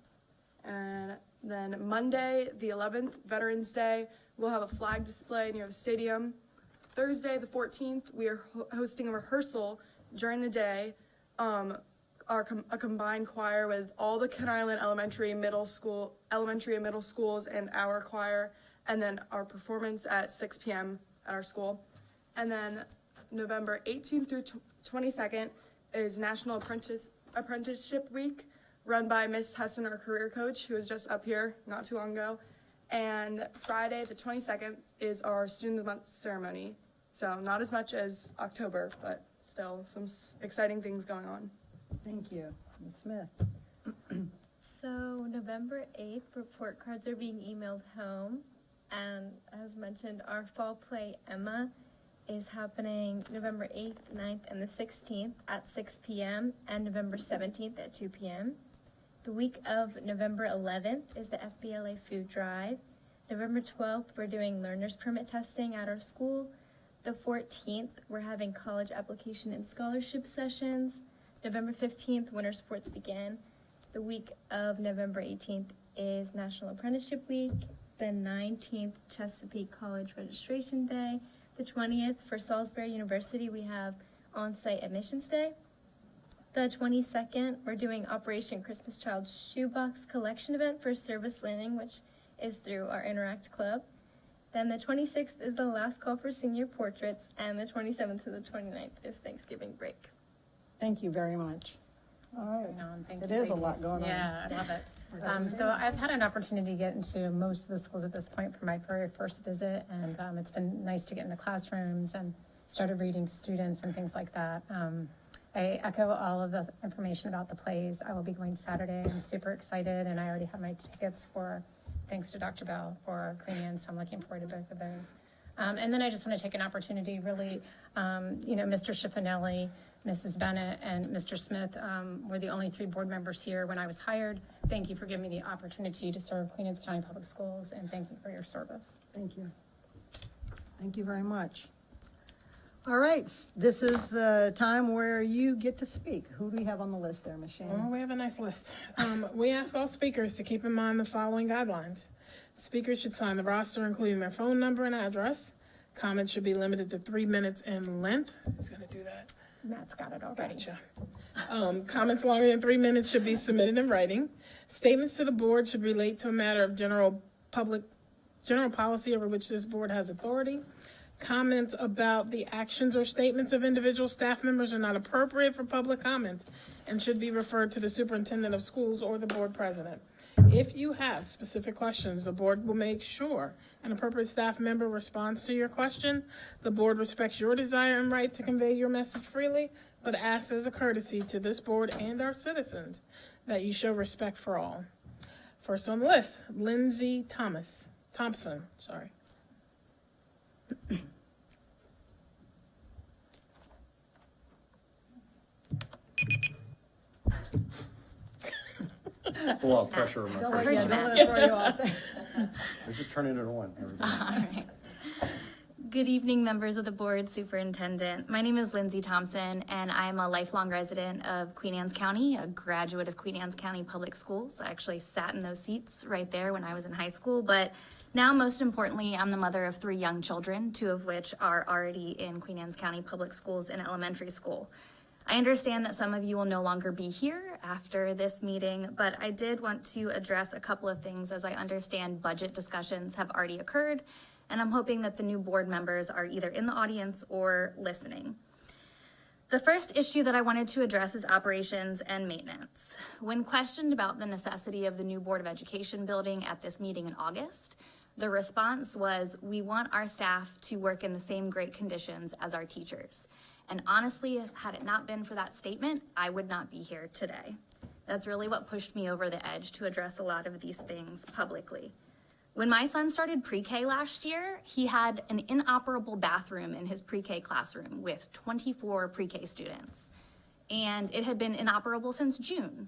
Speaker 9: And then Monday, the 11th, Veterans Day, we'll have a flag display near the stadium. Thursday, the 14th, we are hosting a rehearsal during the day. A combined choir with all the Kent Island elementary and middle schools and our choir, and then our performance at 6 p.m. at our school. And then November 18th through 22nd is National Apprenticeship Week, run by Miss Hessen, our career coach, who was just up here not too long ago. And Friday, the 22nd, is our Student of the Month ceremony. So not as much as October, but still some exciting things going on.
Speaker 1: Thank you. Ms. Smith?
Speaker 4: So November 8th, report cards are being emailed home. And as mentioned, our fall play, Emma, is happening November 8th, 9th, and the 16th at 6 p.m. and November 17th at 2 p.m. The week of November 11th is the FBLA food drive. November 12th, we're doing learner's permit testing at our school. The 14th, we're having college application and scholarship sessions. November 15th, winter sports begin. The week of November 18th is National Apprenticeship Week. The 19th, Chesapeake College Registration Day. The 20th, for Salisbury University, we have on-site admissions day. The 22nd, we're doing Operation Christmas Child Shoebox Collection event for service learning, which is through our Interact Club. Then the 26th is the last call for senior portraits, and the 27th to the 29th is Thanksgiving break.
Speaker 1: Thank you very much. All right.
Speaker 6: Going on. Thank
Speaker 1: It
Speaker 6: you,
Speaker 1: is a
Speaker 6: ladies.
Speaker 1: lot going on.
Speaker 6: Yeah, I love it. So I've had an opportunity to get into most of the schools at this point for my very first visit, and it's been nice to get into classrooms and started reading to students and things like that. I echo all of the information about the plays. I will be going Saturday. I'm super excited, and I already have my tickets for, thanks to Dr. Bell, for Korean, so I'm looking forward to both of those. And then I just want to take an opportunity, really, Mr. Schiafinelli, Mrs. Bennett, and Mr. Smith were the only 3 board members here when I was hired. Thank you for giving me the opportunity to serve Queen Anne's County Public Schools, and thank you for your service.
Speaker 1: Thank you. Thank you very much. All right, this is the time where you get to speak. Who do we have on the list there, Ms.
Speaker 2: Oh,
Speaker 1: Shannon?
Speaker 2: we have a nice list. We ask all speakers to keep in mind the following guidelines. Speakers should sign the roster, including their phone number and address. Comments should be limited to 3 minutes in length. Who's gonna do that?
Speaker 6: Matt's got it already.
Speaker 2: Gotcha. Comments longer than 3 minutes should be submitted in writing. Statements to the board should relate to a matter of general policy over which this board has authority. Comments about the actions or statements of individual staff members are not appropriate for public comment and should be referred to the superintendent of schools or the board president. If you have specific questions, the board will make sure an appropriate staff member responds to your question. The board respects your desire and right to convey your message freely, but asks as a courtesy to this board and our citizens that you show respect for all. First on the list, Lindsay Thompson.
Speaker 11: A lot of pressure on my
Speaker 1: Don't
Speaker 11: face.
Speaker 1: let it throw you off.
Speaker 11: Let's just turn it into one.
Speaker 12: All right. Good evening, members of the board, superintendent. My name is Lindsay Thompson, and I'm a lifelong resident of Queen Anne's County, a graduate of Queen Anne's County Public Schools. I actually sat in those seats right there when I was in high school, but now, most importantly, I'm the mother of 3 young children, 2 of which are already in Queen Anne's County Public Schools in elementary school. I understand that some of you will no longer be here after this meeting, but I did want to address a couple of things, as I understand budget discussions have already occurred, and I'm hoping that the new board members are either in the audience or listening. The first issue that I wanted to address is operations and maintenance. When questioned about the necessity of the new Board of Education building at this meeting in August, the response was, we want our staff to work in the same great conditions as our teachers. And honestly, had it not been for that statement, I would not be here today. That's really what pushed me over the edge to address a lot of these things publicly. When my son started pre-K last year, he had an inoperable bathroom in his pre-K classroom with 24 pre-K students. And it had been inoperable since June.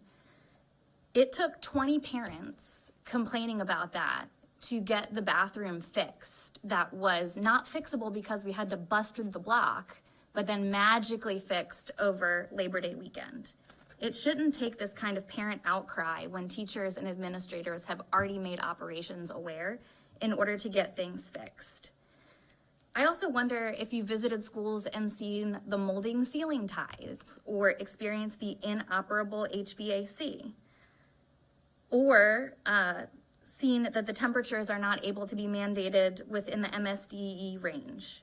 Speaker 12: It took 20 parents complaining about that to get the bathroom fixed. That was not fixable because we had to bust through the block, but then magically fixed over Labor Day weekend. It shouldn't take this kind of parent outcry when teachers and administrators have already made operations aware in order to get things fixed. I also wonder if you visited schools and seen the molding ceiling ties or experienced the inoperable HVAC, or seen that the temperatures are not able to be mandated within the MSDE range.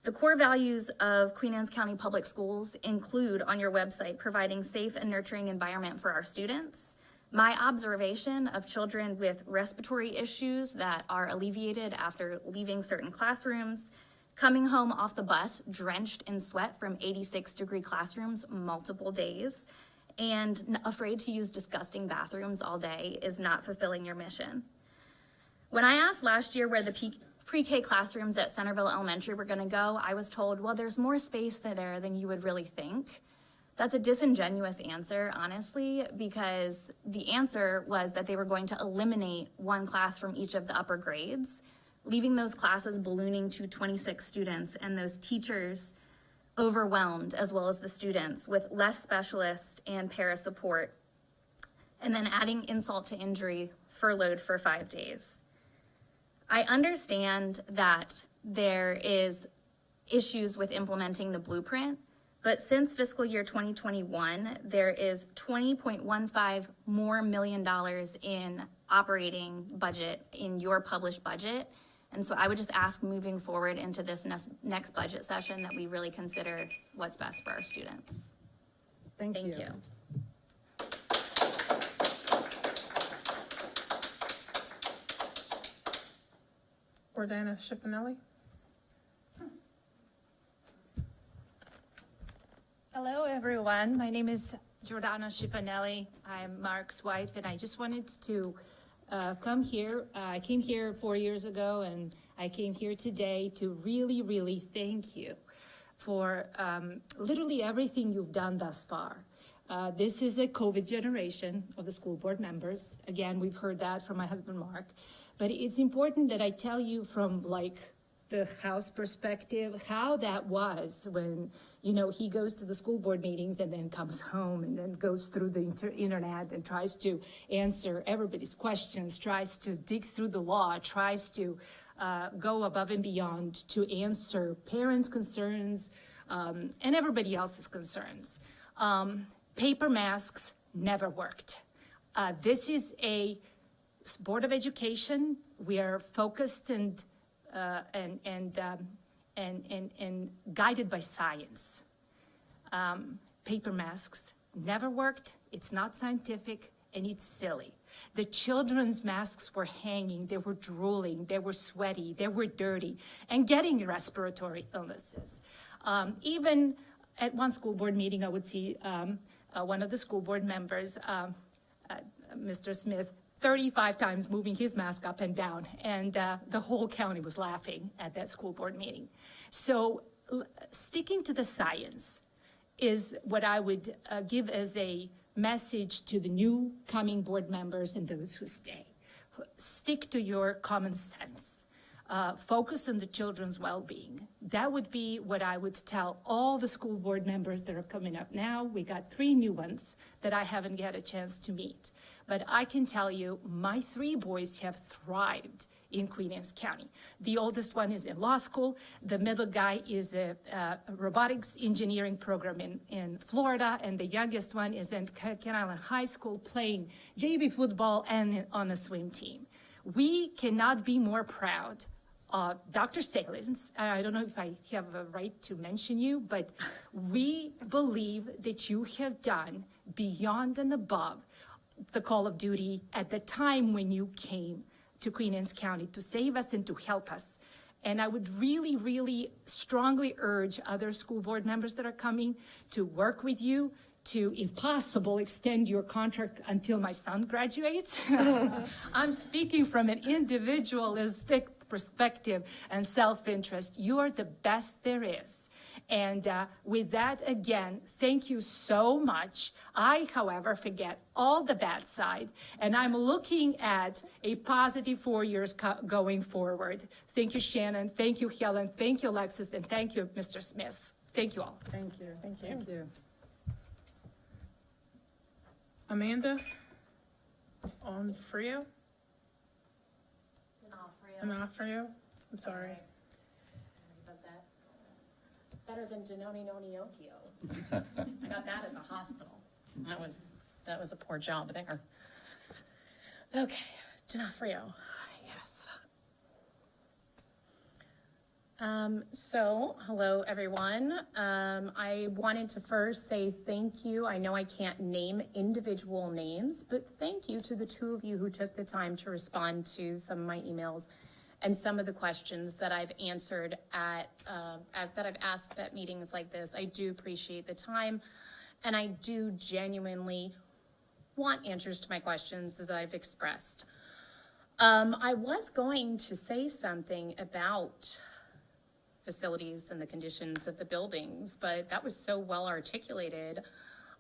Speaker 12: The core values of Queen Anne's County Public Schools include on your website providing safe and nurturing environment for our students. My observation of children with respiratory issues that are alleviated after leaving certain classrooms, coming home off the bus drenched in sweat from 86-degree classrooms multiple days, and afraid to use disgusting bathrooms all day is not fulfilling your mission. When I asked last year where the pre-K classrooms at Centerville Elementary were gonna go, I was told, well, there's more space there than you would really think. That's a disingenuous answer, honestly, because the answer was that they were going to eliminate one class from each of the upper grades, leaving those classes ballooning to 26 students and those teachers overwhelmed, as well as the students, with less specialist and para support, and then adding insult to injury, furloughed for 5 days. I understand that there is issues with implementing the blueprint, but since fiscal year 2021, there is $20.15 million in operating budget in your published budget. And so I would just ask moving forward into this next budget session that we really consider what's best for our students.
Speaker 1: Thank you.
Speaker 12: Thank you.
Speaker 2: Jordana Schiffinelli.
Speaker 13: Hello, everyone. My name is Jordana Schiffinelli. I'm Mark's wife, and I just wanted to come here. I came here 4 years ago, and I came here today to really, really thank you for literally everything you've done thus far. This is a COVID generation of the school board members. Again, we've heard that from my husband, Mark. But it's important that I tell you from like the house perspective, how that was when, you know, he goes to the school board meetings and then comes home and then goes through the internet and tries to answer everybody's questions, tries to dig through the law, tries to go above and beyond to answer parents' concerns and everybody else's concerns. Paper masks never worked. This is a Board of Education. We are focused and guided by science. Paper masks never worked. It's not scientific, and it's silly. The children's masks were hanging, they were drooling, they were sweaty, they were dirty, and getting respiratory illnesses. Even at one school board meeting, I would see one of the school board members, Mr. Smith, 35 times moving his mask up and down, and the whole county was laughing at that school board meeting. So sticking to the science is what I would give as a message to the new coming board members and those who stay. Stick to your common sense. Focus on the children's well-being. That would be what I would tell all the school board members that are coming up now. We got 3 new ones that I haven't had a chance to meet. But I can tell you, my 3 boys have thrived in Queen Anne's County. The oldest one is in law school. The middle guy is a robotics engineering program in Florida. And the youngest one is in Ken Island High School playing JV football and on a swim team. We cannot be more proud. Dr. Salins, I don't know if I have a right to mention you, but we believe that you have done beyond and above the call of duty at the time when you came to Queen Anne's County to save us and to help us. And I would really, really strongly urge other school board members that are coming to work with you to, if possible, extend your contract until my son graduates. I'm speaking from an individualistic perspective and self-interest. You are the best there is. And with that, again, thank you so much. I, however, forget all the bad side, and I'm looking at a positive 4 years going forward. Thank you, Shannon. Thank you, Helen. Thank you, Alexis. And thank you, Mr. Smith. Thank you all.
Speaker 1: Thank you.
Speaker 2: Thank you.
Speaker 1: Thank you.
Speaker 2: Amanda? On Frio? D'Onofrio? I'm sorry.
Speaker 6: Better than Janoni Noni Okio. I got that at the hospital. That was a poor job there. Okay, D'Onofrio, yes. Hello, everyone. I wanted to first say thank you. I know I can't name individual names, but thank you to the two of you who took the time to respond to some of my emails and some of the questions that I've answered that I've asked at meetings like this. I do appreciate the time, and I do genuinely want answers to my questions as I've expressed. I was going to say something about facilities and the conditions of the buildings, but that was so well articulated.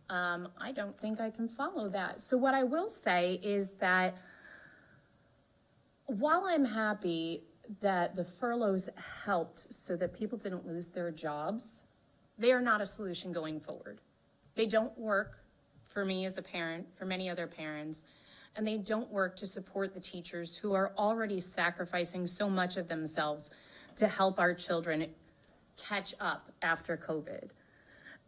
Speaker 6: I don't think I can follow that. So what I will say is that while I'm happy that the furloughs helped so that people didn't lose their jobs, they are not a solution going forward. They don't work for me as a parent, for many other parents, and they don't work to support the teachers who are already sacrificing so much of themselves to help our children catch up after COVID.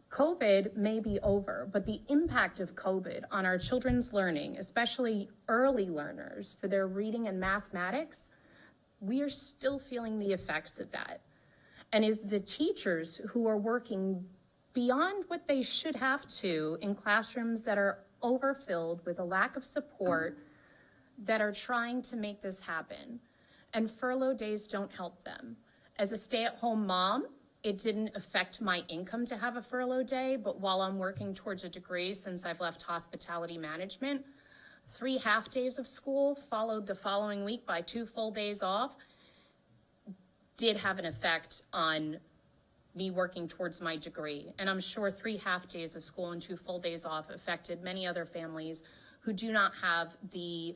Speaker 6: COVID may be over, but the impact of COVID on our children's learning, especially early learners for their reading and mathematics, we are still feeling the effects of that. And is the teachers who are working beyond what they should have to in classrooms that are overfilled with a lack of support that are trying to make this happen. And furlough days don't help them. As a stay-at-home mom, it didn't affect my income to have a furlough day, but while I'm working towards a degree since I've left hospitality management, 3 half days of school followed the following week by 2 full days off did have an effect on me working towards my degree. And I'm sure 3 half days of school and 2 full days off affected many other families who do not have the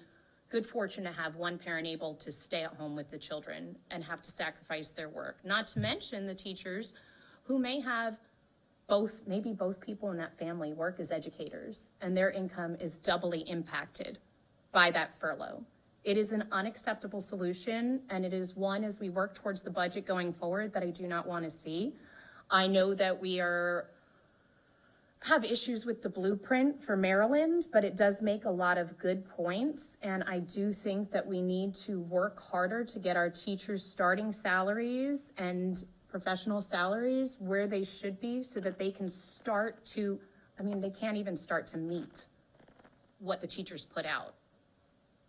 Speaker 6: good fortune to have one parent able to stay at home with the children and have to sacrifice their work. Not to mention the teachers who may have maybe both people in that family work as educators and their income is doubly impacted by that furlough. It is an unacceptable solution, and it is one as we work towards the budget going forward that I do not want to see. I know that we have issues with the blueprint for Maryland, but it does make a lot of good points. And I do think that we need to work harder to get our teachers' starting salaries and professional salaries where they should be so that they can start to, they can't even start to meet what the teachers put out.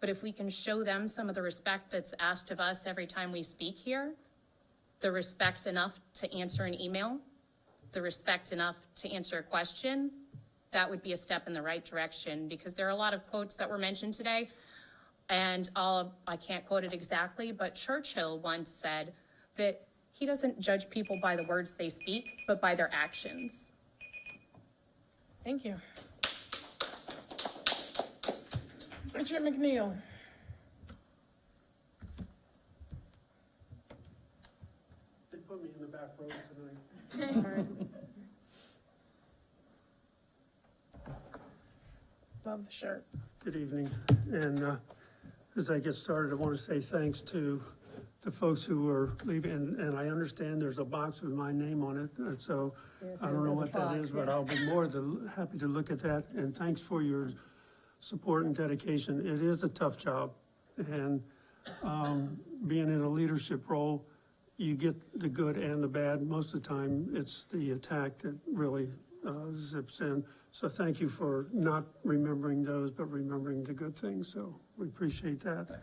Speaker 6: But if we can show them some of the respect that's asked of us every time we speak here, the respect enough to answer an email, the respect enough to answer a question, that would be a step in the right direction, because there are a lot of quotes that were mentioned today, and I can't quote it exactly, but Churchill once said that he doesn't judge people by the words they speak, but by their actions.
Speaker 2: Thank you. Richard McNeil.
Speaker 14: They put me in the back row tonight.
Speaker 2: Love the shirt.
Speaker 14: Good evening. And as I get started, I want to say thanks to the folks who are leaving. And I understand there's a box with my name on it. And so
Speaker 1: Yes,
Speaker 14: I don't know
Speaker 1: there's a
Speaker 14: what that
Speaker 1: box,
Speaker 14: is, but
Speaker 1: yeah.
Speaker 14: I'll be more than happy to look at that. And thanks for your support and dedication. It is a tough job. And being in a leadership role, you get the good and the bad. Most of the time, it's the attack that really zips in. So thank you for not remembering those, but remembering the good things. So we appreciate that.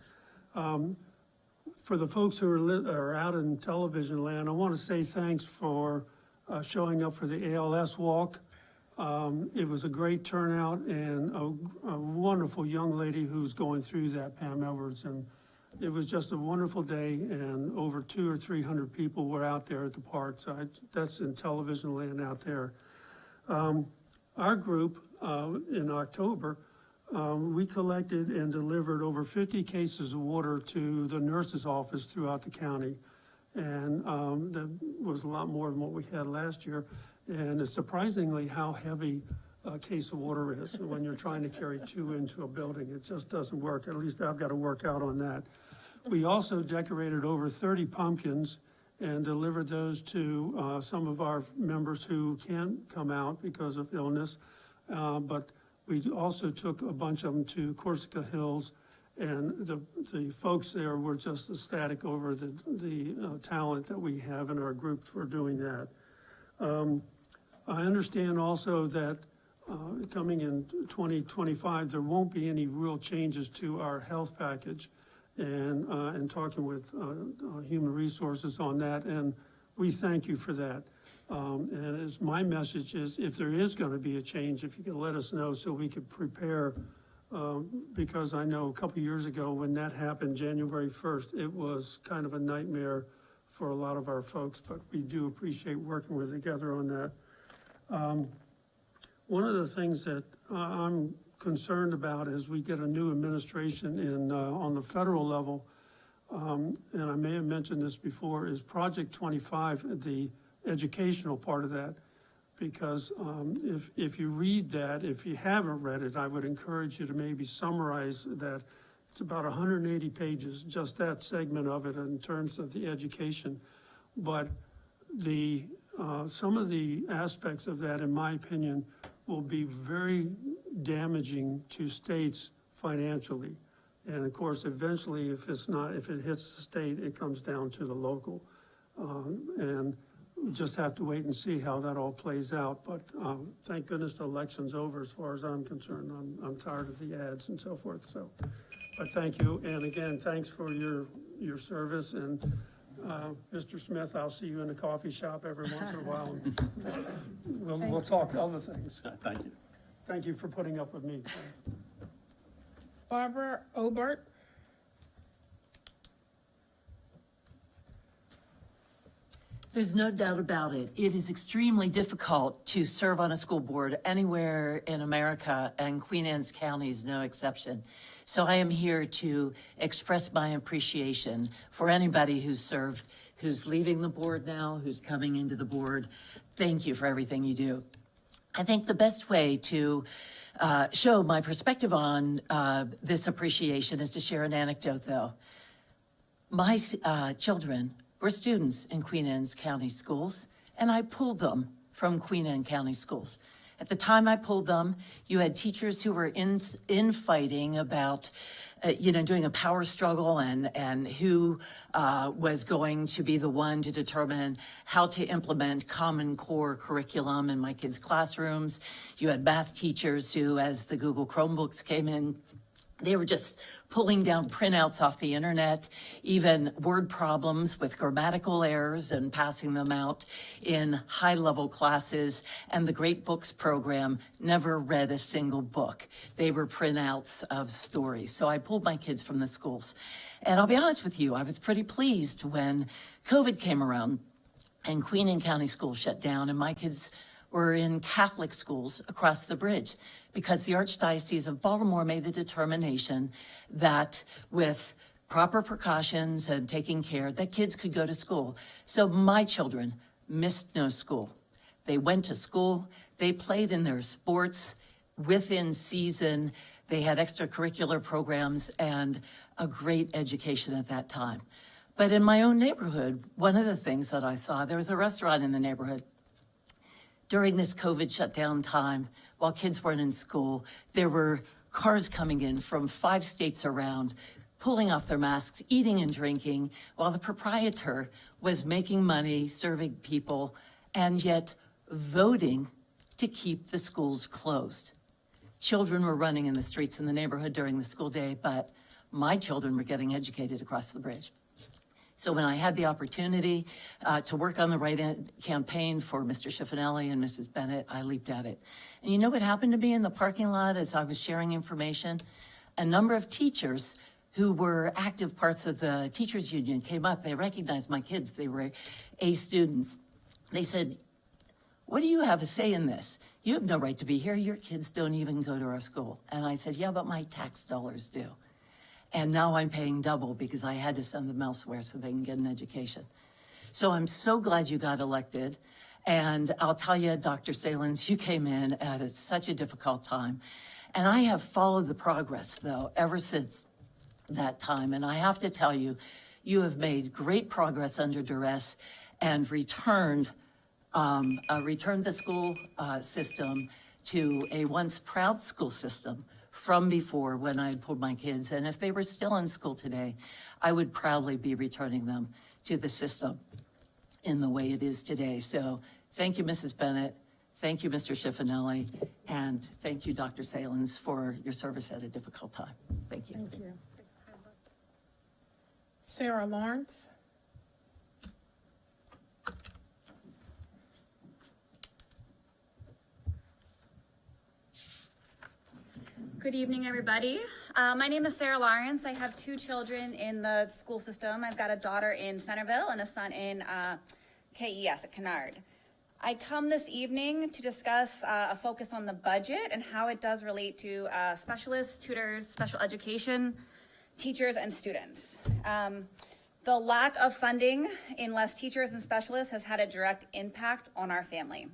Speaker 14: For the folks who are out in television land, I want to say thanks for showing up for the ALS walk. It was a great turnout and a wonderful young lady who's going through that, Pam Edwards. And it was just a wonderful day, and over 200 or 300 people were out there at the park. So that's in television land out there. Our group, in October, we collected and delivered over 50 cases of water to the nurse's office throughout the county. and that was a lot more than what we had last year. And it's surprisingly how heavy a case of water is when you're trying to carry 2 into a building. It just doesn't work. At least I've got to work out on that. We also decorated over 30 pumpkins and delivered those to some of our members who can't come out because of illness. But we also took a bunch of them to Corsica Hills, and the folks there were just ecstatic over the talent that we have in our group for doing that. I understand also that coming in 2025, there won't be any real changes to our health package, and talking with Human Resources on that, and we thank you for that. And as my message is, if there is going to be a change, if you could let us know so we could prepare, because I know a couple years ago when that happened, January 1st, it was kind of a nightmare for a lot of our folks, but we do appreciate working with together on that. One of the things that I'm concerned about as we get a new administration in on the federal level, and I may have mentioned this before, is Project 25, the educational part of that. Because if you read that, if you haven't read it, I would encourage you to maybe summarize that. It's about 180 pages, just that segment of it in terms of the education. But some of the aspects of that, in my opinion, will be very damaging to states financially. And of course, eventually, if it hits the state, it comes down to the local. And we just have to wait and see how that all plays out. But thank goodness the election's over as far as I'm concerned. I'm tired of the ads and so forth. So, but thank you. And again, thanks for your service. And Mr. Smith, I'll see you in the coffee shop every once in a while. We'll talk other things.
Speaker 3: Thank you.
Speaker 14: Thank you for putting up with me.
Speaker 2: Barbara Obert.
Speaker 15: There's no doubt about it. It is extremely difficult to serve on a school board anywhere in America, and Queen Anne's County is no exception. So I am here to express my appreciation for anybody who's served, who's leaving the board now, who's coming into the board. Thank you for everything you do. I think the best way to show my perspective on this appreciation is to share an anecdote, though. My children were students in Queen Anne's County schools, and I pulled them from Queen Anne County schools. At the time I pulled them, you had teachers who were infighting about, doing a power struggle and who was going to be the one to determine how to implement Common Core curriculum in my kids' classrooms. You had math teachers who, as the Google Chromebooks came in, they were just pulling down printouts off the internet, even word problems with grammatical errors, and passing them out in high-level classes. And the Great Books program never read a single book. They were printouts of stories. So I pulled my kids from the schools. And I'll be honest with you, I was pretty pleased when COVID came around and Queen Anne County schools shut down, and my kids were in Catholic schools across the bridge, because the Archdiocese of Baltimore made the determination that with proper precautions and taking care, that kids could go to school. So my children missed no school. They went to school, they played in their sports within season, they had extracurricular programs and a great education at that time. But in my own neighborhood, one of the things that I saw, there was a restaurant in the neighborhood. During this COVID shutdown time, while kids weren't in school, there were cars coming in from 5 states around, pulling off their masks, eating and drinking, while the proprietor was making money, serving people, and yet voting to keep the schools closed. Children were running in the streets in the neighborhood during the school day, but my children were getting educated across the bridge. So when I had the opportunity to work on the write-in campaign for Mr. Schiffinelli and Mrs. Bennett, I leaped at it. And you know what happened to me in the parking lot as I was sharing information? A number of teachers who were active parts of the teachers union came up. They recognized my kids. They were A students. They said, "What do you have a say in this? You have no right to be here. Your kids don't even go to our school." And I said, "Yeah, but my tax dollars do. And now I'm paying double because I had to send them elsewhere so they can get an education." So I'm so glad you got elected. And I'll tell you, Dr. Salins, you came in at such a difficult time. And I have followed the progress, though, ever since that time. And I have to tell you, you have made great progress under duress and returned the school system to a once proud school system from before when I pulled my kids. And if they were still in school today, I would proudly be returning them to the system in the way it is today. So thank you, Mrs. Bennett. Thank you, Mr. Schiffinelli. And thank you, Dr. Salins, for your service at a difficult time. Thank you.
Speaker 2: Thank you. Sarah Lawrence.
Speaker 16: Good evening, everybody. My name is Sarah Lawrence. I have 2 children in the school system. I've got a daughter in Centerville and a son in KES at Kennard. I come this evening to discuss a focus on the budget and how it does relate to specialists, tutors, special education, teachers, and students. The lack of funding in less teachers and specialists has had a direct impact on our family.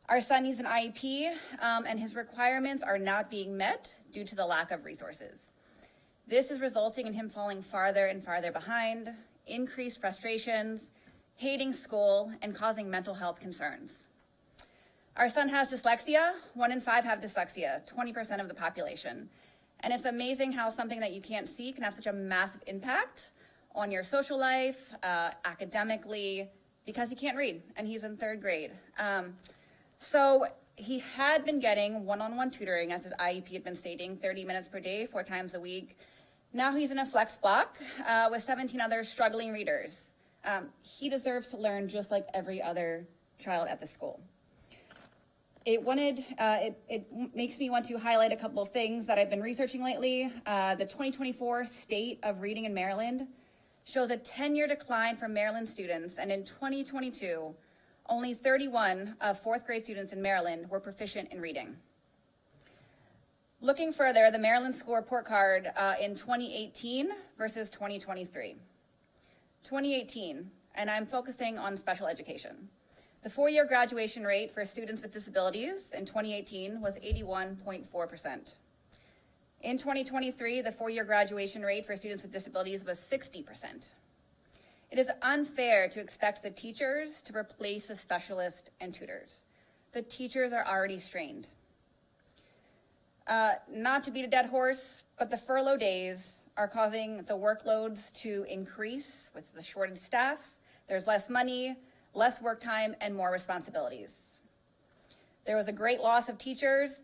Speaker 16: Our son needs an IEP, and his requirements are not being met due to the lack of resources. This is resulting in him falling farther and farther behind, increased frustrations, hating school, and causing mental health concerns. Our son has dyslexia. 1 in 5 have dyslexia, 20% of the population. And it's amazing how something that you can't see can have such a massive impact on your social life, academically, because he can't read, and he's in 3rd grade. So he had been getting one-on-one tutoring, as his IEP had been stating, 30 minutes per day, 4 times a week. Now he's in a flex block with 17 other struggling readers. He deserves to learn just like every other child at the school. It makes me want to highlight a couple of things that I've been researching lately. The 2024 State of Reading in Maryland shows a 10-year decline for Maryland students, and in 2022, only 31 of 4th grade students in Maryland were proficient in reading. Looking further, the Maryland School Report Card in 2018 versus 2023. 2018, and I'm focusing on special education. The 4-year graduation rate for students with disabilities in 2018 was 81.4%. In 2023, the 4-year graduation rate for students with disabilities was 60%. It is unfair to expect the teachers to replace the specialists and tutors. The teachers are already strained. Not to beat a dead horse, but the furlough days are causing the workloads to increase with the shortened staffs. There's less money, less work time, and more responsibilities. There was a great loss of teachers,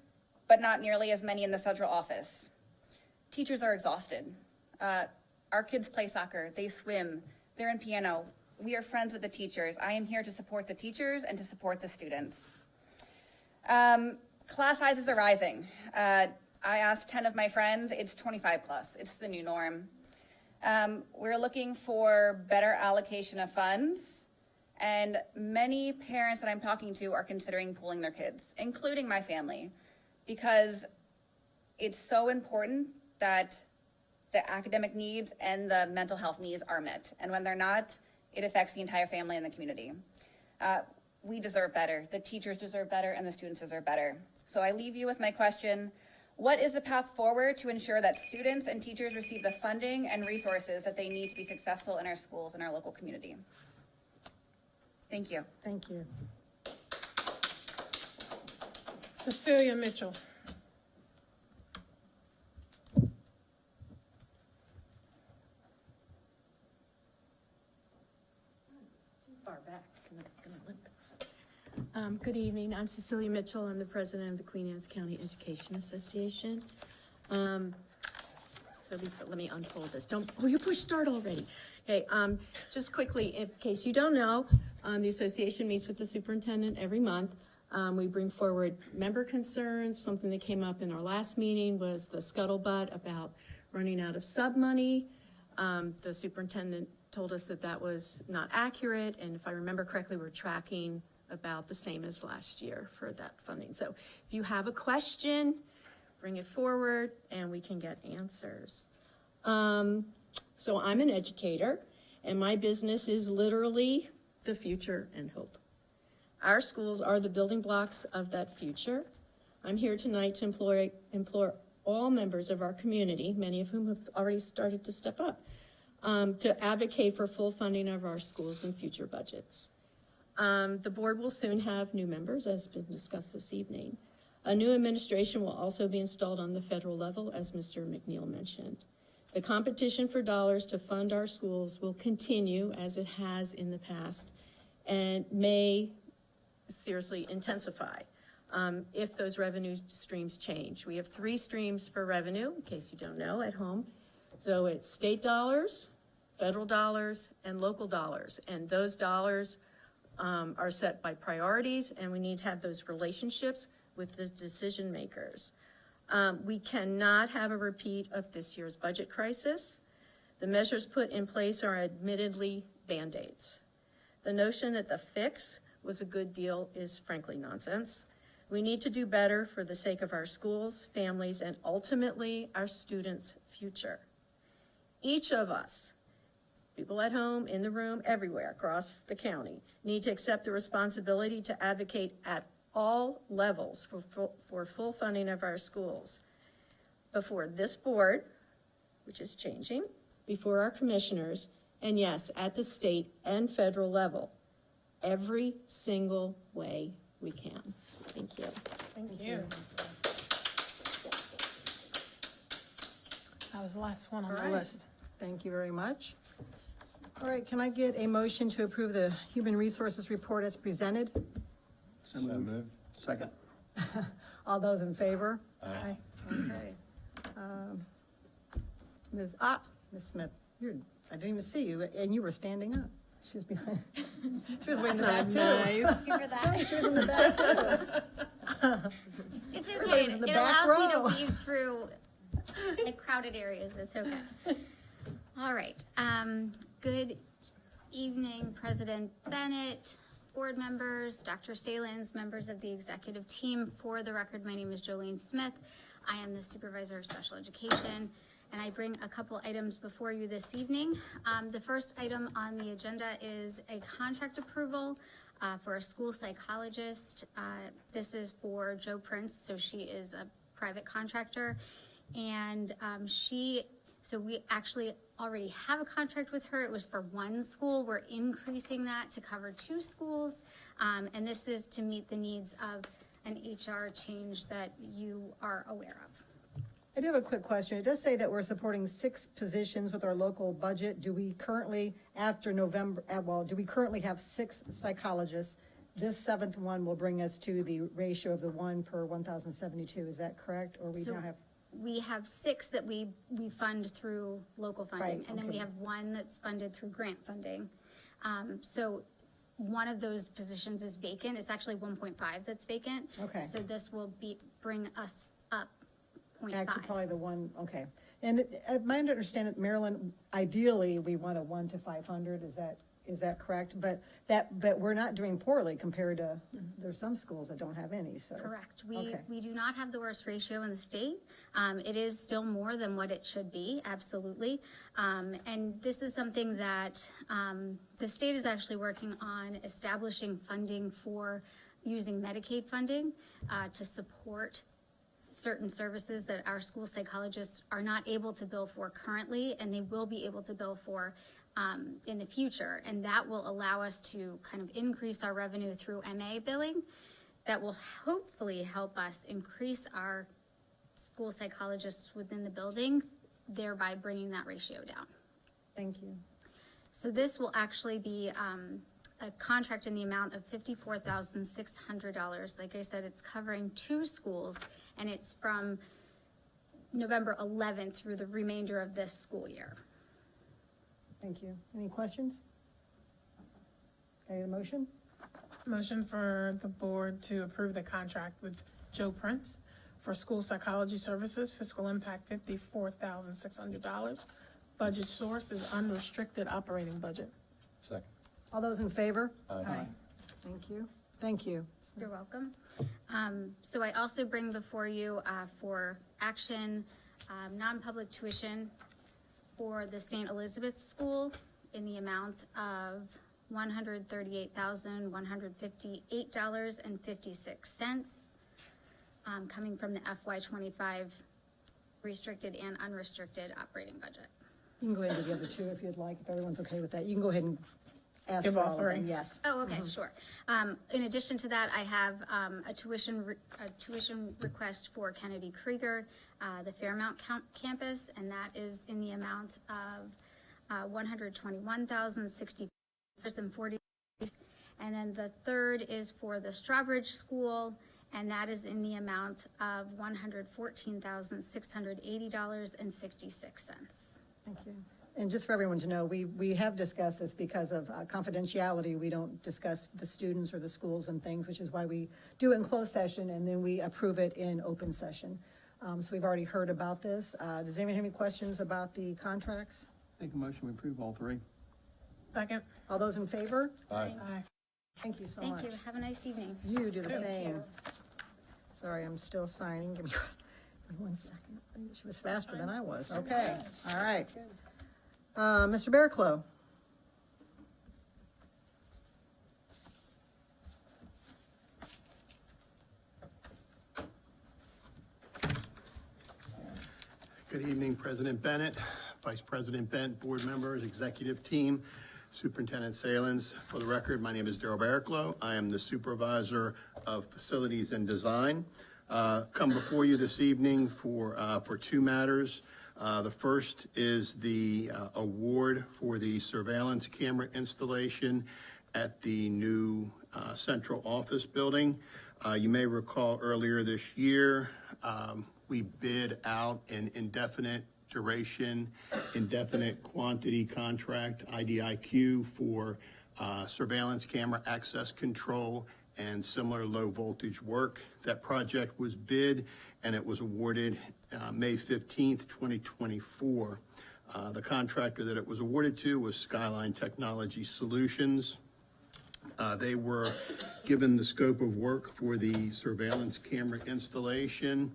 Speaker 16: but not nearly as many in the central office. Teachers are exhausted. Our kids play soccer, they swim, they're in piano. We are friends with the teachers. I am here to support the teachers and to support the students. Class sizes are rising. I asked 10 of my friends, it's 25 plus, it's the new norm. We're looking for better allocation of funds, and many parents that I'm talking to are considering pulling their kids, including my family, because it's so important that the academic needs and the mental health needs are met. And when they're not, it affects the entire family and the community. We deserve better. The teachers deserve better, and the students deserve better. So I leave you with my question: what is the path forward to ensure that students and teachers receive the funding and resources that they need to be successful in our schools and our local community? Thank you.
Speaker 1: Thank you.
Speaker 2: Cecilia Mitchell.
Speaker 17: Good evening. I'm Cecilia Mitchell. I'm the president of the Queen Anne's County Education Association. Let me unfold this. You push start already. Okay, just quickly, in case you don't know, the association meets with the superintendent every month. We bring forward member concerns. Something that came up in our last meeting was the scuttlebutt about running out of sub money. The superintendent told us that that was not accurate, and if I remember correctly, we're tracking about the same as last year for that funding. So if you have a question, bring it forward and we can get answers. So I'm an educator, and my business is literally the future and hope. Our schools are the building blocks of that future. I'm here tonight to implore all members of our community, many of whom have already started to step up, to advocate for full funding of our schools and future budgets. The board will soon have new members, as has been discussed this evening. A new administration will also be installed on the federal level, as Mr. McNeil mentioned. The competition for dollars to fund our schools will continue as it has in the past and may seriously intensify if those revenue streams change. We have 3 streams for revenue, in case you don't know at home. So it's state dollars, federal dollars, and local dollars. And those dollars are set by priorities, and we need to have those relationships with the decision makers. We cannot have a repeat of this year's budget crisis. The measures put in place are admittedly Band-Aids. The notion that the fix was a good deal is frankly nonsense. We need to do better for the sake of our schools, families, and ultimately our students' future. Each of us, people at home, in the room, everywhere across the county, need to accept the responsibility to advocate at all levels for full funding of our schools. Before this board, which is changing, before our commissioners, and yes, at the state and federal level, every single way we can. Thank you.
Speaker 2: Thank you. That was the last one on the
Speaker 1: All right.
Speaker 2: list.
Speaker 1: Thank you very much. All right, can I get a motion to approve the Human Resources Report as presented?
Speaker 3: So moved. Second.
Speaker 1: All those in favor?
Speaker 2: Aye.
Speaker 1: Okay. Ms. Smith, I didn't even see you, and you were standing up. She was behind, she was way in the back too.
Speaker 17: Nice.
Speaker 12: Thank you for that.
Speaker 1: She was in the back too.
Speaker 12: It's
Speaker 1: Everybody
Speaker 12: okay.
Speaker 1: was in
Speaker 12: It
Speaker 1: the back
Speaker 12: allows me
Speaker 1: row.
Speaker 12: to weave through like crowded areas. It's okay. All right. Good evening, President Bennett, board members, Dr. Salins, members of the executive team. For the record, my name is Jolene Smith. I am the supervisor of special education, and I bring a couple items before you this evening. The first item on the agenda is a contract approval for a school psychologist. This is for Jo Prince, so she is a private contractor, and so we actually already have a contract with her. It was for one school. We're increasing that to cover 2 schools, and this is to meet the needs of an HR change that you are aware of.
Speaker 1: I do have a quick question. It does say that we're supporting 6 positions with our local budget. Do we currently, after November, do we currently have 6 psychologists? This 7th one will bring us to the ratio of the 1 per 1,072. Is that correct? Or we
Speaker 12: So
Speaker 1: now have?
Speaker 12: we have 6 that we fund through local funding,
Speaker 1: Right,
Speaker 12: and then we
Speaker 1: okay.
Speaker 12: have 1 that's funded through grant funding. So one of those positions is vacant. It's actually 1.5 that's vacant.
Speaker 1: Okay.
Speaker 12: So this will bring us up 0.5.
Speaker 1: Actually, probably the one, okay. And my understanding, Maryland, ideally, we want a 1 to 500, is that correct? But we're not doing poorly compared to, there's some schools that don't have any, so.
Speaker 12: Correct.
Speaker 1: Okay.
Speaker 12: We do not have the worst ratio in the state. It is still more than what it should be, absolutely. And this is something that the state is actually working on establishing funding for using Medicaid funding to support certain services that our school psychologists are not able to bill for currently, and they will be able to bill for in the future. And that will allow us to kind of increase our revenue through MA billing. That will hopefully help us increase our school psychologists within the building, thereby bringing that ratio down.
Speaker 1: Thank you.
Speaker 12: So this will actually be a contract in the amount of $54,600. Like I said, it's covering 2 schools, and it's from November 11th through the remainder of this school year.
Speaker 1: Thank you. Any questions? Any motion?
Speaker 2: Motion for the board to approve the contract with Jo Prince for school psychology services, fiscal impact $54,600. Budget source is unrestricted operating budget.
Speaker 10: Second.
Speaker 1: All those in favor?
Speaker 10: Aye.
Speaker 1: Thank you. Thank you.
Speaker 12: You're welcome. So I also bring before you for action, non-public tuition for the St. Elizabeth School.
Speaker 16: in the amount of $138,158.56, coming from the FY25 restricted and unrestricted operating budget.
Speaker 1: You can go ahead and do the other two if you'd like, if everyone's okay with that. You can go ahead and ask
Speaker 2: Give
Speaker 1: for
Speaker 2: all
Speaker 1: all of them,
Speaker 2: three.
Speaker 1: yes.
Speaker 16: Oh, okay, sure. In addition to that, I have a tuition request for Kennedy Krieger, the Fairmount campus, and that is in the amount of $121,060.40. And then the third is for the Strawbridge School, and that is in the amount of $114,680.66.
Speaker 1: Thank you. And just for everyone to know, we have discussed this because of confidentiality. We don't discuss the students or the schools and things, which is why we do it in closed session and then we approve it in open session. So we've already heard about this. Does anyone have any questions about the contracts?
Speaker 3: Make a motion, we approve all three.
Speaker 2: Second.
Speaker 1: All those in favor?
Speaker 10: Aye.
Speaker 2: Aye.
Speaker 1: Thank you so much.
Speaker 16: Thank you. Have a nice evening.
Speaker 1: You do the
Speaker 16: Thank
Speaker 1: same.
Speaker 16: you.
Speaker 1: Sorry, I'm still signing. Give me 1 second. She was faster than I was. Okay, all right. Mr. Bearclough.
Speaker 18: Good evening, President Bennett, Vice President Bent, board members, executive team, Superintendent Salins. For the record, my name is Darryl Bearclough. I am the Supervisor of Facilities and Design. Come before you this evening for two matters. The first is the award for the surveillance camera installation at the new central office building. You may recall earlier this year, we bid out an indefinite duration, indefinite quantity contract, IDIQ, for surveillance camera access control and similar low voltage work. That project was bid and it was awarded May 15th, 2024. The contractor that it was awarded to was Skyline Technology Solutions. They were given the scope of work for the surveillance camera installation,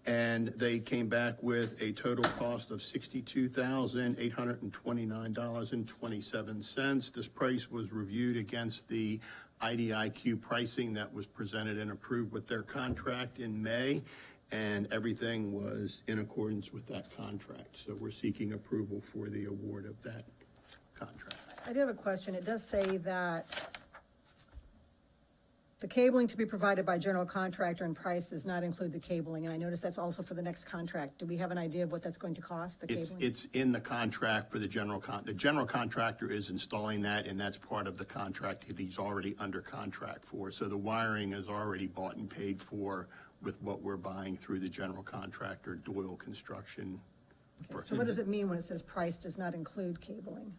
Speaker 18: and they came back with a total cost of $62,829.27. This price was reviewed against the IDIQ pricing that was presented and approved with their contract in May, and everything was in accordance with that contract. So we're seeking approval for the award of that contract.
Speaker 1: I do have a question. It does say that the cabling to be provided by general contractor and price does not include the cabling, and I noticed that's also for the next contract. Do we have an idea of what that's going to cost, the cabling?
Speaker 18: It's in the contract for the general contractor is installing that, and that's part of the contract that he's already under contract for. So the wiring is already bought and paid for with what we're buying through the general contractor, Doyle Construction.
Speaker 1: So what does it mean when it says price does not include cabling?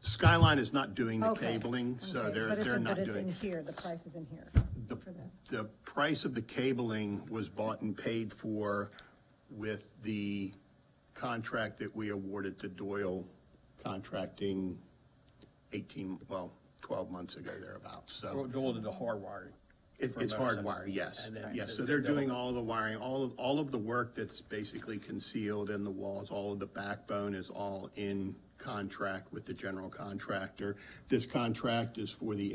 Speaker 18: Skyline is not doing the
Speaker 1: Okay,
Speaker 18: cabling, so
Speaker 1: okay.
Speaker 18: they're
Speaker 1: But
Speaker 18: not
Speaker 1: it's in
Speaker 18: doing.
Speaker 1: here, the price is in here.
Speaker 18: The price of the cabling was bought and paid for with the contract that we awarded to Doyle Contracting 12 months ago thereabouts, so.
Speaker 3: Doyle did the hard wiring.
Speaker 18: It's hardwire, yes,
Speaker 3: And then-
Speaker 18: yes, so they're doing all the wiring, all of the work that's basically concealed in the walls, all of the backbone is all in contract with the general contractor. This contract is for the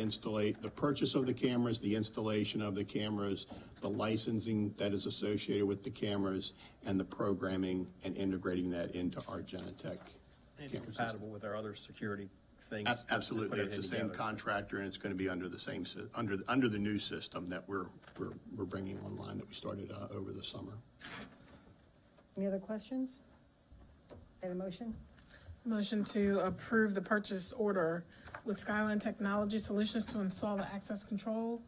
Speaker 18: purchase of the cameras, the installation of the cameras, the licensing that is associated with the cameras, and the programming and integrating that into our Genetec.
Speaker 3: It's compatible with our other security things.
Speaker 18: Absolutely,
Speaker 3: Put
Speaker 18: it's the
Speaker 3: everything
Speaker 18: same
Speaker 3: together.
Speaker 18: contractor, and it's going to be under the same, under the new system that we're bringing online that we started over the summer.
Speaker 1: Any other questions? Have a motion?
Speaker 2: Motion to approve the purchase order with Skyline Technology Solutions to install the access control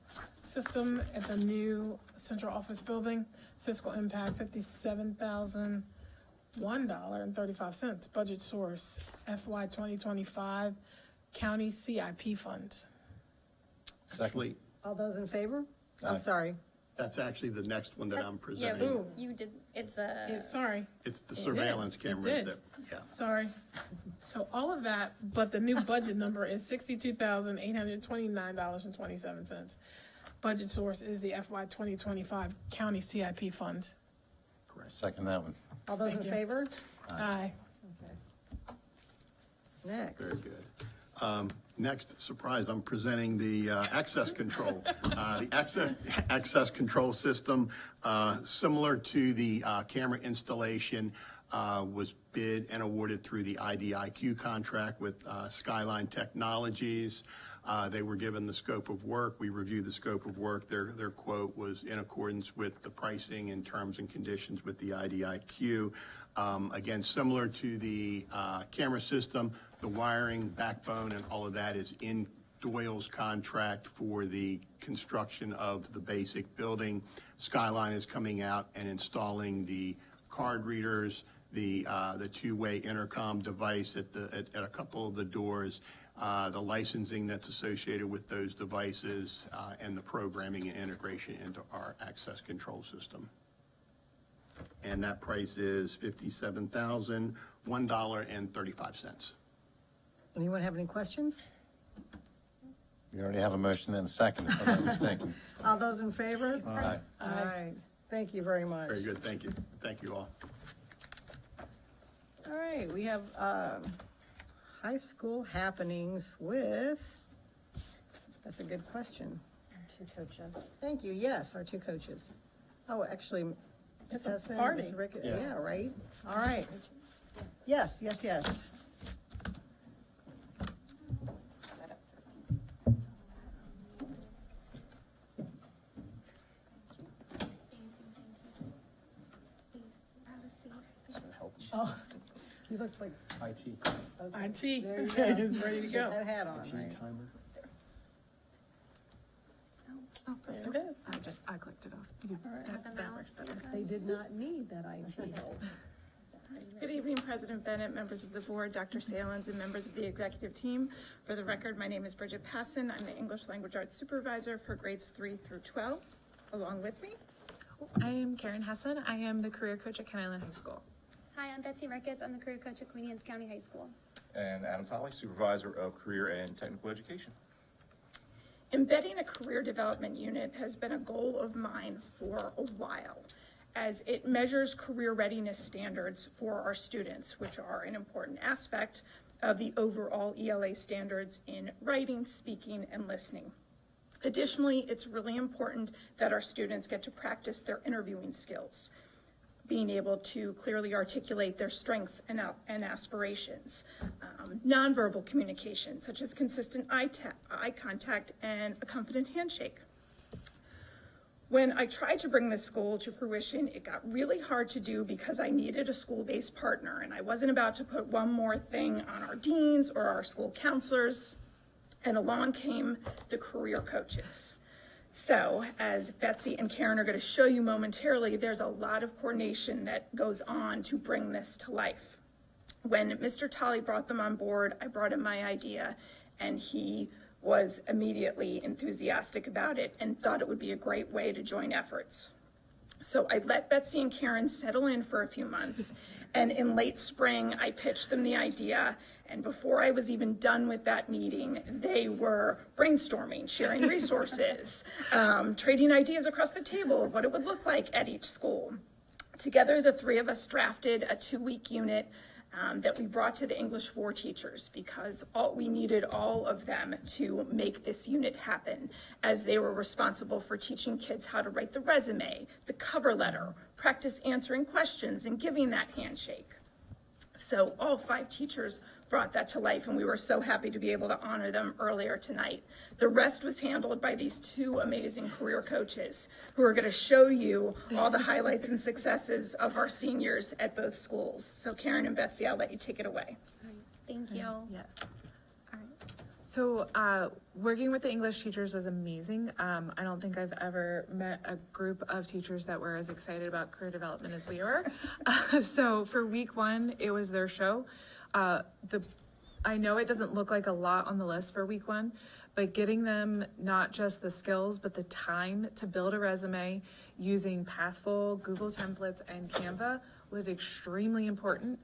Speaker 2: system at the new central office building. Fiscal impact $57,001.35. Budget source FY 2025 county CIP funds.
Speaker 18: Actually,
Speaker 1: All those in favor?
Speaker 10: Aye.
Speaker 1: I'm sorry.
Speaker 18: that's actually the next one that I'm
Speaker 5: Yeah,
Speaker 18: presenting.
Speaker 5: you did, it's
Speaker 2: Sorry.
Speaker 18: It's the
Speaker 2: It
Speaker 18: surveillance
Speaker 2: did. It
Speaker 18: cameras
Speaker 2: did.
Speaker 18: that, yeah.
Speaker 2: Sorry. So all of that, but the new budget number is $62,829.27. Budget source is the FY 2025 county CIP funds.
Speaker 10: Second that one.
Speaker 1: All those in
Speaker 2: Thank you.
Speaker 1: favor?
Speaker 2: Aye.
Speaker 1: Okay. Next.
Speaker 18: Very good. Next, surprise, I'm presenting the access control. The access control system, similar to the camera installation, was bid and awarded through the IDIQ contract with Skyline Technologies. They were given the scope of work. We reviewed the scope of work. Their quote was in accordance with the pricing and terms and conditions with the IDIQ. Again, similar to the camera system, the wiring, backbone, and all of that is in Doyle's contract for the construction of the basic building. Skyline is coming out and installing the card readers, the two-way intercom device at a couple of the doors, the licensing that's associated with those devices, and the programming and integration into our access control system. And that price is $57,001.35.
Speaker 1: Anyone have any questions?
Speaker 10: We already have a motion and a second, if I'm not mistaken.
Speaker 1: All those in favor?
Speaker 10: Aye.
Speaker 1: All right, thank you very much.
Speaker 18: Very good, thank you. Thank you all.
Speaker 1: All right, we have high school happenings with, that's a good question.
Speaker 17: Two coaches.
Speaker 1: Thank you, yes, our two coaches. Oh, actually,
Speaker 2: It's
Speaker 1: Ms.
Speaker 2: a
Speaker 1: Hessen,
Speaker 2: party.
Speaker 1: Ms. Rickett, yeah, right? All right. Yes, yes, yes. Oh, you look like.
Speaker 11: IT.
Speaker 2: IT
Speaker 1: There you go.
Speaker 2: is ready to
Speaker 1: Get
Speaker 2: go.
Speaker 1: that hat on,
Speaker 11: IT
Speaker 1: right?
Speaker 11: timer.
Speaker 2: There it is.
Speaker 17: I clicked it off.
Speaker 1: All right. They did not need that IT help.
Speaker 19: Good evening, President Bennett, members of the board, Dr. Salins, and members of the executive team. For the record, my name is Bridget Passon. I'm the English Language Arts Supervisor for grades 3 through 12. Along with me,
Speaker 20: I am Karen Hessen. I am the career coach at Kent Island High School.
Speaker 21: Hi, I'm Betsy Ricketts. I'm the career coach at Queen Anne's County High School.
Speaker 11: And Adam Tolley, Supervisor of Career and Technical Education.
Speaker 19: embedding a career development unit has been a goal of mine for a while, as it measures career readiness standards for our students, which are an important aspect of the overall ELA standards in writing, speaking, and listening. Additionally, it's really important that our students get to practice their interviewing skills, being able to clearly articulate their strengths and aspirations, nonverbal communication, such as consistent eye contact and a confident handshake. When I tried to bring this goal to fruition, it got really hard to do because I needed a school-based partner, and I wasn't about to put one more thing on our deans or our school counselors, and along came the career coaches. So, as Betsy and Karen are going to show you momentarily, there's a lot of coordination that goes on to bring this to life. When Mr. Tolley brought them on board, I brought him my idea, and he was immediately enthusiastic about it and thought it would be a great way to join efforts. So I let Betsy and Karen settle in for a few months, and in late spring, I pitched them the idea, and before I was even done with that meeting, they were brainstorming, sharing resources, trading ideas across the table of what it would look like at each school. Together, the three of us drafted a 2-week unit that we brought to the English 4 teachers, because we needed all of them to make this unit happen, as they were responsible for teaching kids how to write the resume, the cover letter, practice answering questions, and giving that handshake. So all 5 teachers brought that to life, and we were so happy to be able to honor them earlier tonight. The rest was handled by these 2 amazing career coaches who are going to show you all the highlights and successes of our seniors at both schools. So Karen and Betsy, I'll let you take it away.
Speaker 21: Thank you.
Speaker 20: Yes. So working with the English teachers was amazing. I don't think I've ever met a group of teachers that were as excited about career development as we were. So for week 1, it was their show. I know it doesn't look like a lot on the list for week 1, but getting them not just the skills, but the time to build a resume using Pathful, Google Templates, and Canva was extremely important.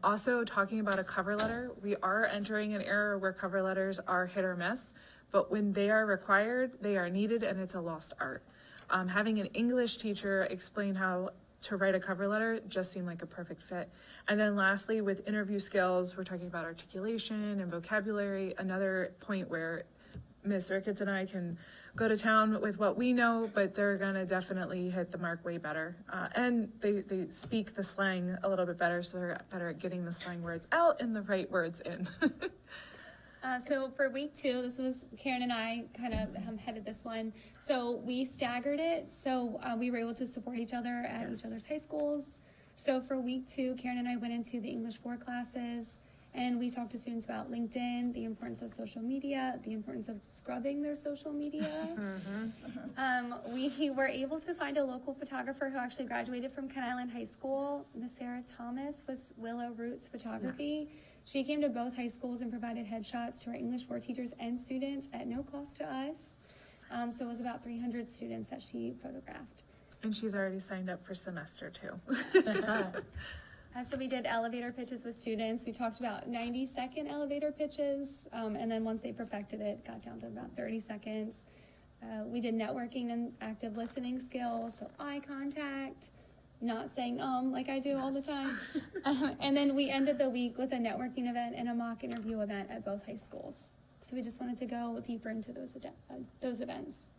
Speaker 20: Also talking about a cover letter, we are entering an era where cover letters are hit or miss, but when they are required, they are needed, and it's a lost art. Having an English teacher explain how to write a cover letter, it just seemed like a perfect fit. And then lastly, with interview skills, we're talking about articulation and vocabulary, another point where Ms. Ricketts and I can go to town with what we know, but they're gonna definitely hit the mark way better. And they speak the slang a little bit better, so they're better at getting the slang words out and the right words in.
Speaker 21: So for week 2, this was Karen and I kind of headed this one. So we staggered it. So we were able to support each other at each other's high schools. So for week 2, Karen and I went into the English 4 classes, and we talked to students about LinkedIn, the importance of social media, the importance of scrubbing their social media. We were able to find a local photographer who actually graduated from Kent Island High School, Miss Sarah Thomas with Willow Roots Photography. She came to both high schools and provided headshots to our English 4 teachers and students at no cost to us. So it was about 300 students that she photographed.
Speaker 20: And she's already signed up for semester 2.
Speaker 21: So we did elevator pitches with students. We talked about 90-second elevator pitches, and then once they perfected it, got down to about 30 seconds. We did networking and active listening skills, so eye contact, not saying like I do all the time. And then we ended the week with a networking event and a mock interview event at both high schools. So we just wanted to go deeper into those events.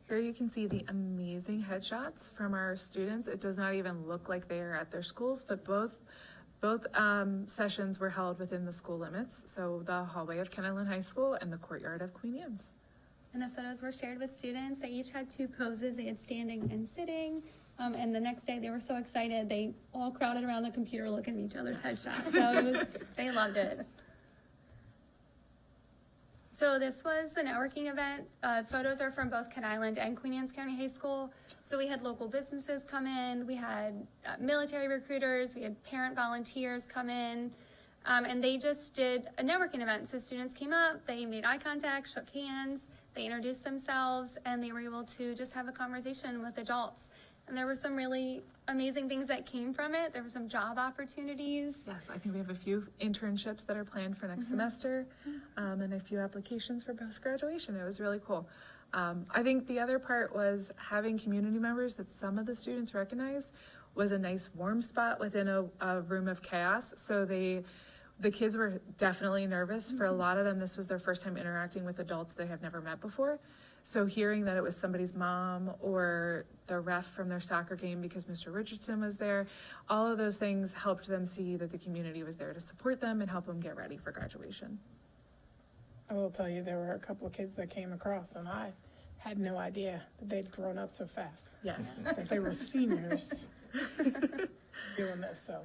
Speaker 20: Here you can see the amazing headshots from our students. It does not even look like they are at their schools, but both sessions were held within the school limits. So the hallway of Kent Island High School and the courtyard of Queen Anne's.
Speaker 21: And the photos were shared with students. They each had 2 poses. They had standing and sitting. And the next day they were so excited. They all crowded around the computer looking at each other's headshots. So they loved it. So this was the networking event. Photos are from both Kent Island and Queen Anne's County High School. So we had local businesses come in, we had military recruiters, we had parent volunteers come in, and they just did a networking event. So students came up, they made eye contact, shook hands, they introduced themselves, and they were able to just have a conversation with adults. And there were some really amazing things that came from it. There were some job opportunities.
Speaker 20: Yes, I think we have a few internships that are planned for next semester, and a few applications for post-graduation. It was really cool. I think the other part was having community members that some of the students recognized was a nice warm spot within a room of chaos. So the kids were definitely nervous. For a lot of them, this was their first time interacting with adults they have never met before. So hearing that it was somebody's mom or the ref from their soccer game because Mr. Richardson was there, all of those things helped them see that the community was there to support them and help them get ready for graduation.
Speaker 2: I will tell you, there were a couple of kids that came across, and I had no idea that they'd grown up so fast.
Speaker 20: Yes.
Speaker 2: That they were seniors doing this, so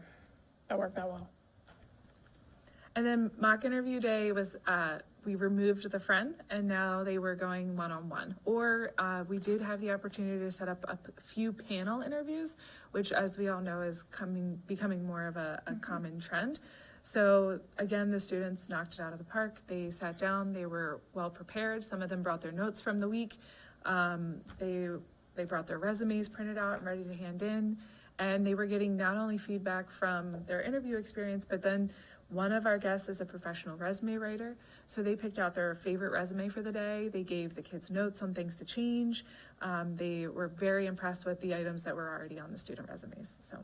Speaker 2: that worked out well.
Speaker 20: And then mock interview day was, we removed the friend and now they were going one-on-one. Or we did have the opportunity to set up a few panel interviews, which as we all know is becoming more of a common trend. So again, the students knocked it out of the park. They sat down, they were well prepared. Some of them brought their notes from the week. They brought their resumes printed out and ready to hand in. And they were getting not only feedback from their interview experience, but then one of our guests is a professional resume writer, so they picked out their favorite resume for the day. They gave the kids notes on things to change. They were very impressed with the items that were already on the student resumes, so.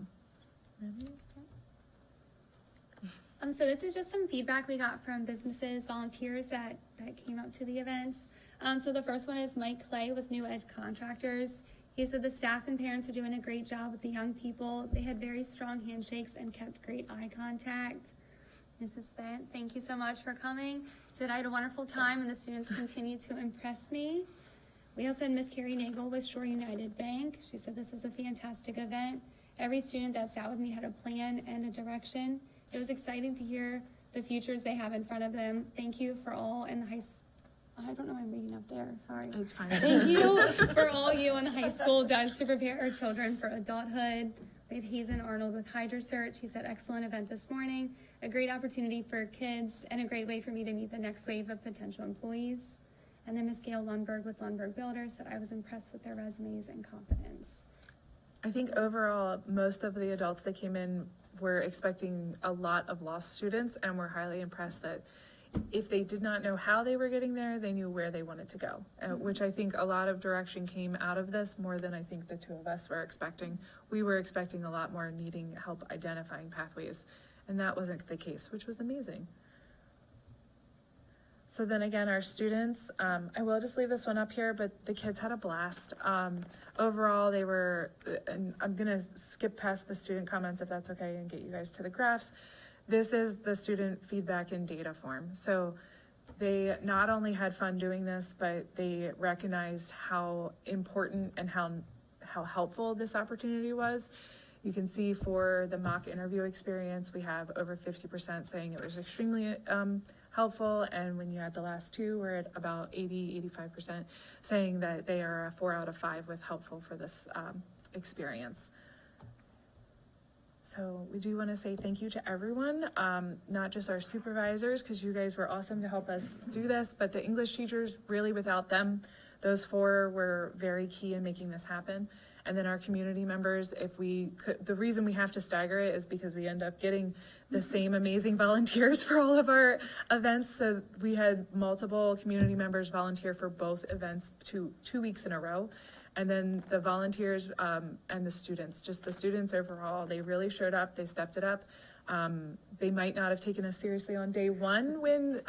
Speaker 21: So this is just some feedback we got from businesses, volunteers that came up to the events. So the first one is Mike Clay with New Edge Contractors. He said the staff and parents are doing a great job with the young people. They had very strong handshakes and kept great eye contact. Mrs. Bent, thank you so much for coming. Said I had a wonderful time and the students continue to impress me. We also had Miss Carrie Nagel with Shore United Bank. She said this was a fantastic event. Every student that sat with me had a plan and a direction. It was exciting to hear the futures they have in front of them. Thank you for all in the I don't know, I'm reading up there, sorry.
Speaker 20: It's fine.
Speaker 21: Thank you for all you in the high school does to prepare our children for adulthood. We had Hazen Arnold with Hydra Search. He said, excellent event this morning. A great opportunity for kids and a great way for me to meet the next wave of potential employees. And then Ms. Gail Lundberg with Lundberg Builders said, I was impressed with their resumes and confidence.
Speaker 20: I think overall, most of the adults that came in were expecting a lot of lost students and were highly impressed that if they did not know how they were getting there, they knew where they wanted to go, which I think a lot of direction came out of this, more than I think the two of us were expecting. We were expecting a lot more needing help identifying pathways, and that wasn't the case, which was amazing. So then again, our students, I will just leave this one up here, but the kids had a blast. Overall, they were, and I'm gonna skip past the student comments if that's okay and get you guys to the graphs. This is the student feedback in data form. So they not only had fun doing this, but they recognized how important and how helpful this opportunity was. You can see for the mock interview experience, we have over 50% saying it was extremely helpful, and when you add the last two, we're at about 85% saying that they are a 4 out of 5 with helpful for this experience. So we do want to say thank you to everyone, not just our supervisors, because you guys were awesome to help us do this, but the English teachers, really without them, those 4 were very key in making this happen. And then our community members, if we could, the reason we have to stagger it is because we end up getting the same amazing volunteers for all of our events. So we had multiple community members volunteer for both events 2 weeks in a row. And then the volunteers and the students, just the students overall, they really showed up, they stepped it up. They might not have taken us seriously on day 1 when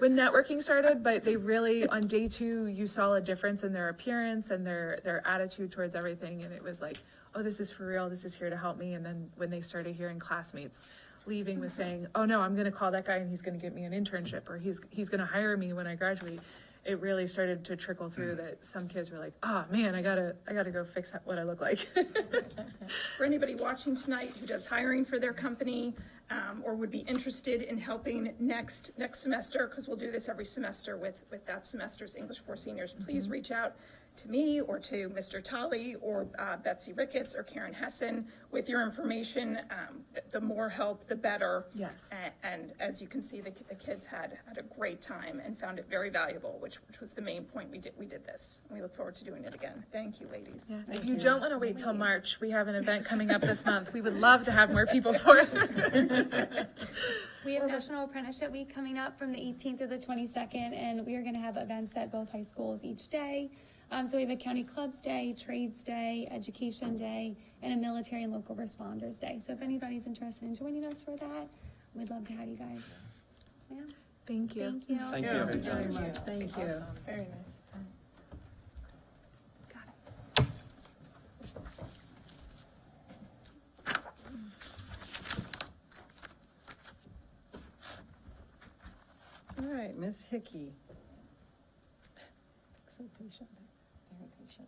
Speaker 20: networking started, but they really, on day 2, you saw a difference in their appearance and their attitude towards everything. And it was like, oh, this is for real, this is here to help me. And then when they started hearing classmates leaving with saying, oh no, I'm gonna call that guy and he's gonna get me an internship, or he's gonna hire me when I graduate. It really started to trickle through that some kids were like, oh man, I gotta go fix what I look like.
Speaker 19: For anybody watching tonight who does hiring for their company, or would be interested in helping next semester, because we'll do this every semester with that semester's English for Seniors, please reach out to me or to Mr. Tolley or Betsy Ricketts or Karen Hessen with your information. The more help, the better.
Speaker 20: Yes.
Speaker 19: And as you can see, the kids had a great time and found it very valuable, which was the main point we did this. And we look forward to doing it again. Thank you, ladies.
Speaker 20: Yeah. If you don't want to wait till March, we have an event coming up this month. We would love to have more people for it.
Speaker 21: We have National Apprenticeship Week coming up from the 18th to the 22nd, and we are going to have events at both high schools each day. So we have a County Clubs Day, Trades Day, Education Day, and a Military and Local Responders Day. So if anybody's interested in joining us for that, we'd love to have you guys. Yeah.
Speaker 20: Thank you.
Speaker 21: Thank you.
Speaker 3: Thank you.
Speaker 1: Very much, thank you.
Speaker 2: Awesome. Very nice.
Speaker 1: All right, Ms. Hickey. So patient, very patient.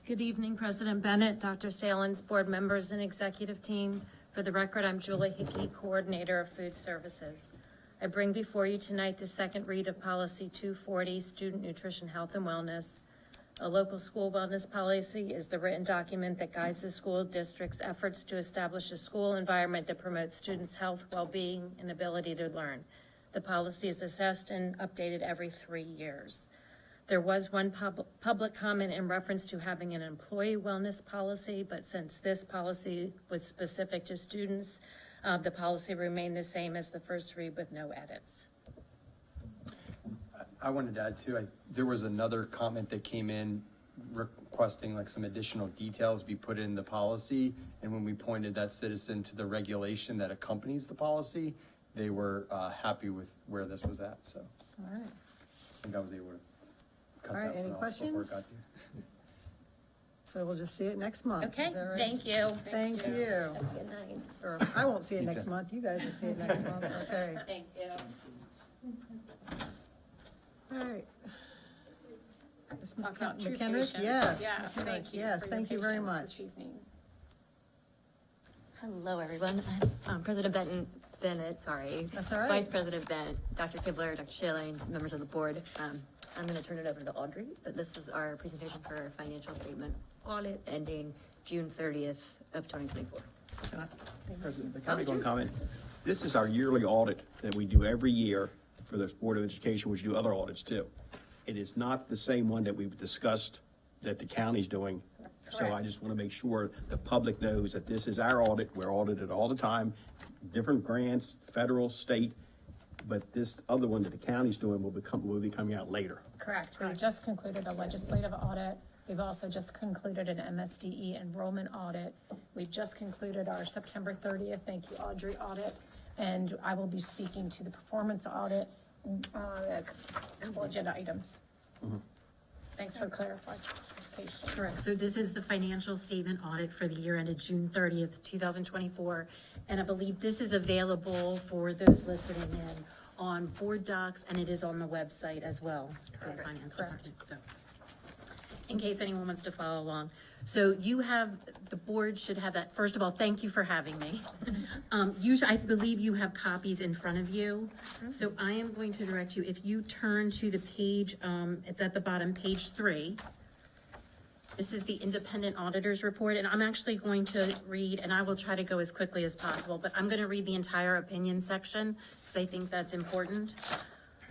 Speaker 8: Good evening, President Bennett, Dr. Salins, board members, and executive team. For the record, I'm Julie Hickey, Coordinator of Food Services. I bring before you tonight the second read of Policy 240, Student Nutrition, Health, and Wellness. A local school wellness policy is the written document that guides the school district's efforts to establish a school environment that promotes students' health, well-being, and ability to learn. The policy is assessed and updated every 3 years. There was one public comment in reference to having an employee wellness policy, but since this policy was specific to students, the policy remained the same as the first read with no edits.
Speaker 22: I wanted to add too, there was another comment that came in requesting like some additional details be put in the policy. And when we pointed that citizen to the regulation that accompanies the policy, they were happy with where this was at. So
Speaker 1: All right.
Speaker 22: I think I was able to cut
Speaker 1: All right,
Speaker 22: that
Speaker 1: any
Speaker 22: one off before it
Speaker 1: questions?
Speaker 22: got here.
Speaker 1: So we'll just see it next month.
Speaker 8: Okay,
Speaker 1: Is that right?
Speaker 8: thank you.
Speaker 1: Thank you.
Speaker 8: Have a good night.
Speaker 1: Or I won't see it
Speaker 22: You
Speaker 1: next
Speaker 22: too.
Speaker 1: month. You guys will see it next month. Okay.
Speaker 8: Thank you.
Speaker 1: All right. Is Ms.
Speaker 2: Talk about true
Speaker 1: McHenry?
Speaker 2: patience.
Speaker 1: Yes.
Speaker 2: Yes,
Speaker 1: McHenry.
Speaker 2: thank you.
Speaker 1: Yes,
Speaker 2: for
Speaker 1: thank
Speaker 2: your
Speaker 1: you very
Speaker 2: patience
Speaker 1: much.
Speaker 2: this evening.
Speaker 23: Hello, everyone. President Bennett, sorry.
Speaker 1: That's all right.
Speaker 23: Vice President Bennett, Dr. Kibler, Dr. Shalane, members of the board. I'm going to turn it over to Audrey, but this is our presentation for our financial statement audit ending June 30th of 2024.
Speaker 3: President, can I make one comment? This is our yearly audit that we do every year for the Board of Education, which do other audits too. It is not the same one that we've discussed that the county's doing. So I
Speaker 6: Correct.
Speaker 3: just want to make sure the public knows that this is our audit. We're audited all the time, different grants, federal, state, but this other one that the county's doing will be coming out later.
Speaker 6: Correct. We just concluded a legislative audit. We've also just concluded an MSDE enrollment audit. We've just concluded our September 30th, thank you, Audrey, audit. And I will be speaking to the performance audit, a couple agenda items. Thanks for clarifying.
Speaker 8: Correct. So this is the financial statement audit for the year ended June 30th, 2024. And I believe this is available for those listening in on board docs, and it is on the website as well for the finance department. So in case anyone wants to follow along. So you have, the board should have that. First of all, thank you for having me. I believe you have copies in front of you. So I am going to direct you, if you turn to the page, it's at the bottom, page 3. This is the independent auditor's report, and I'm actually going to read, and I will try to go as quickly as possible, but I'm going to read the entire opinion section because I think that's important.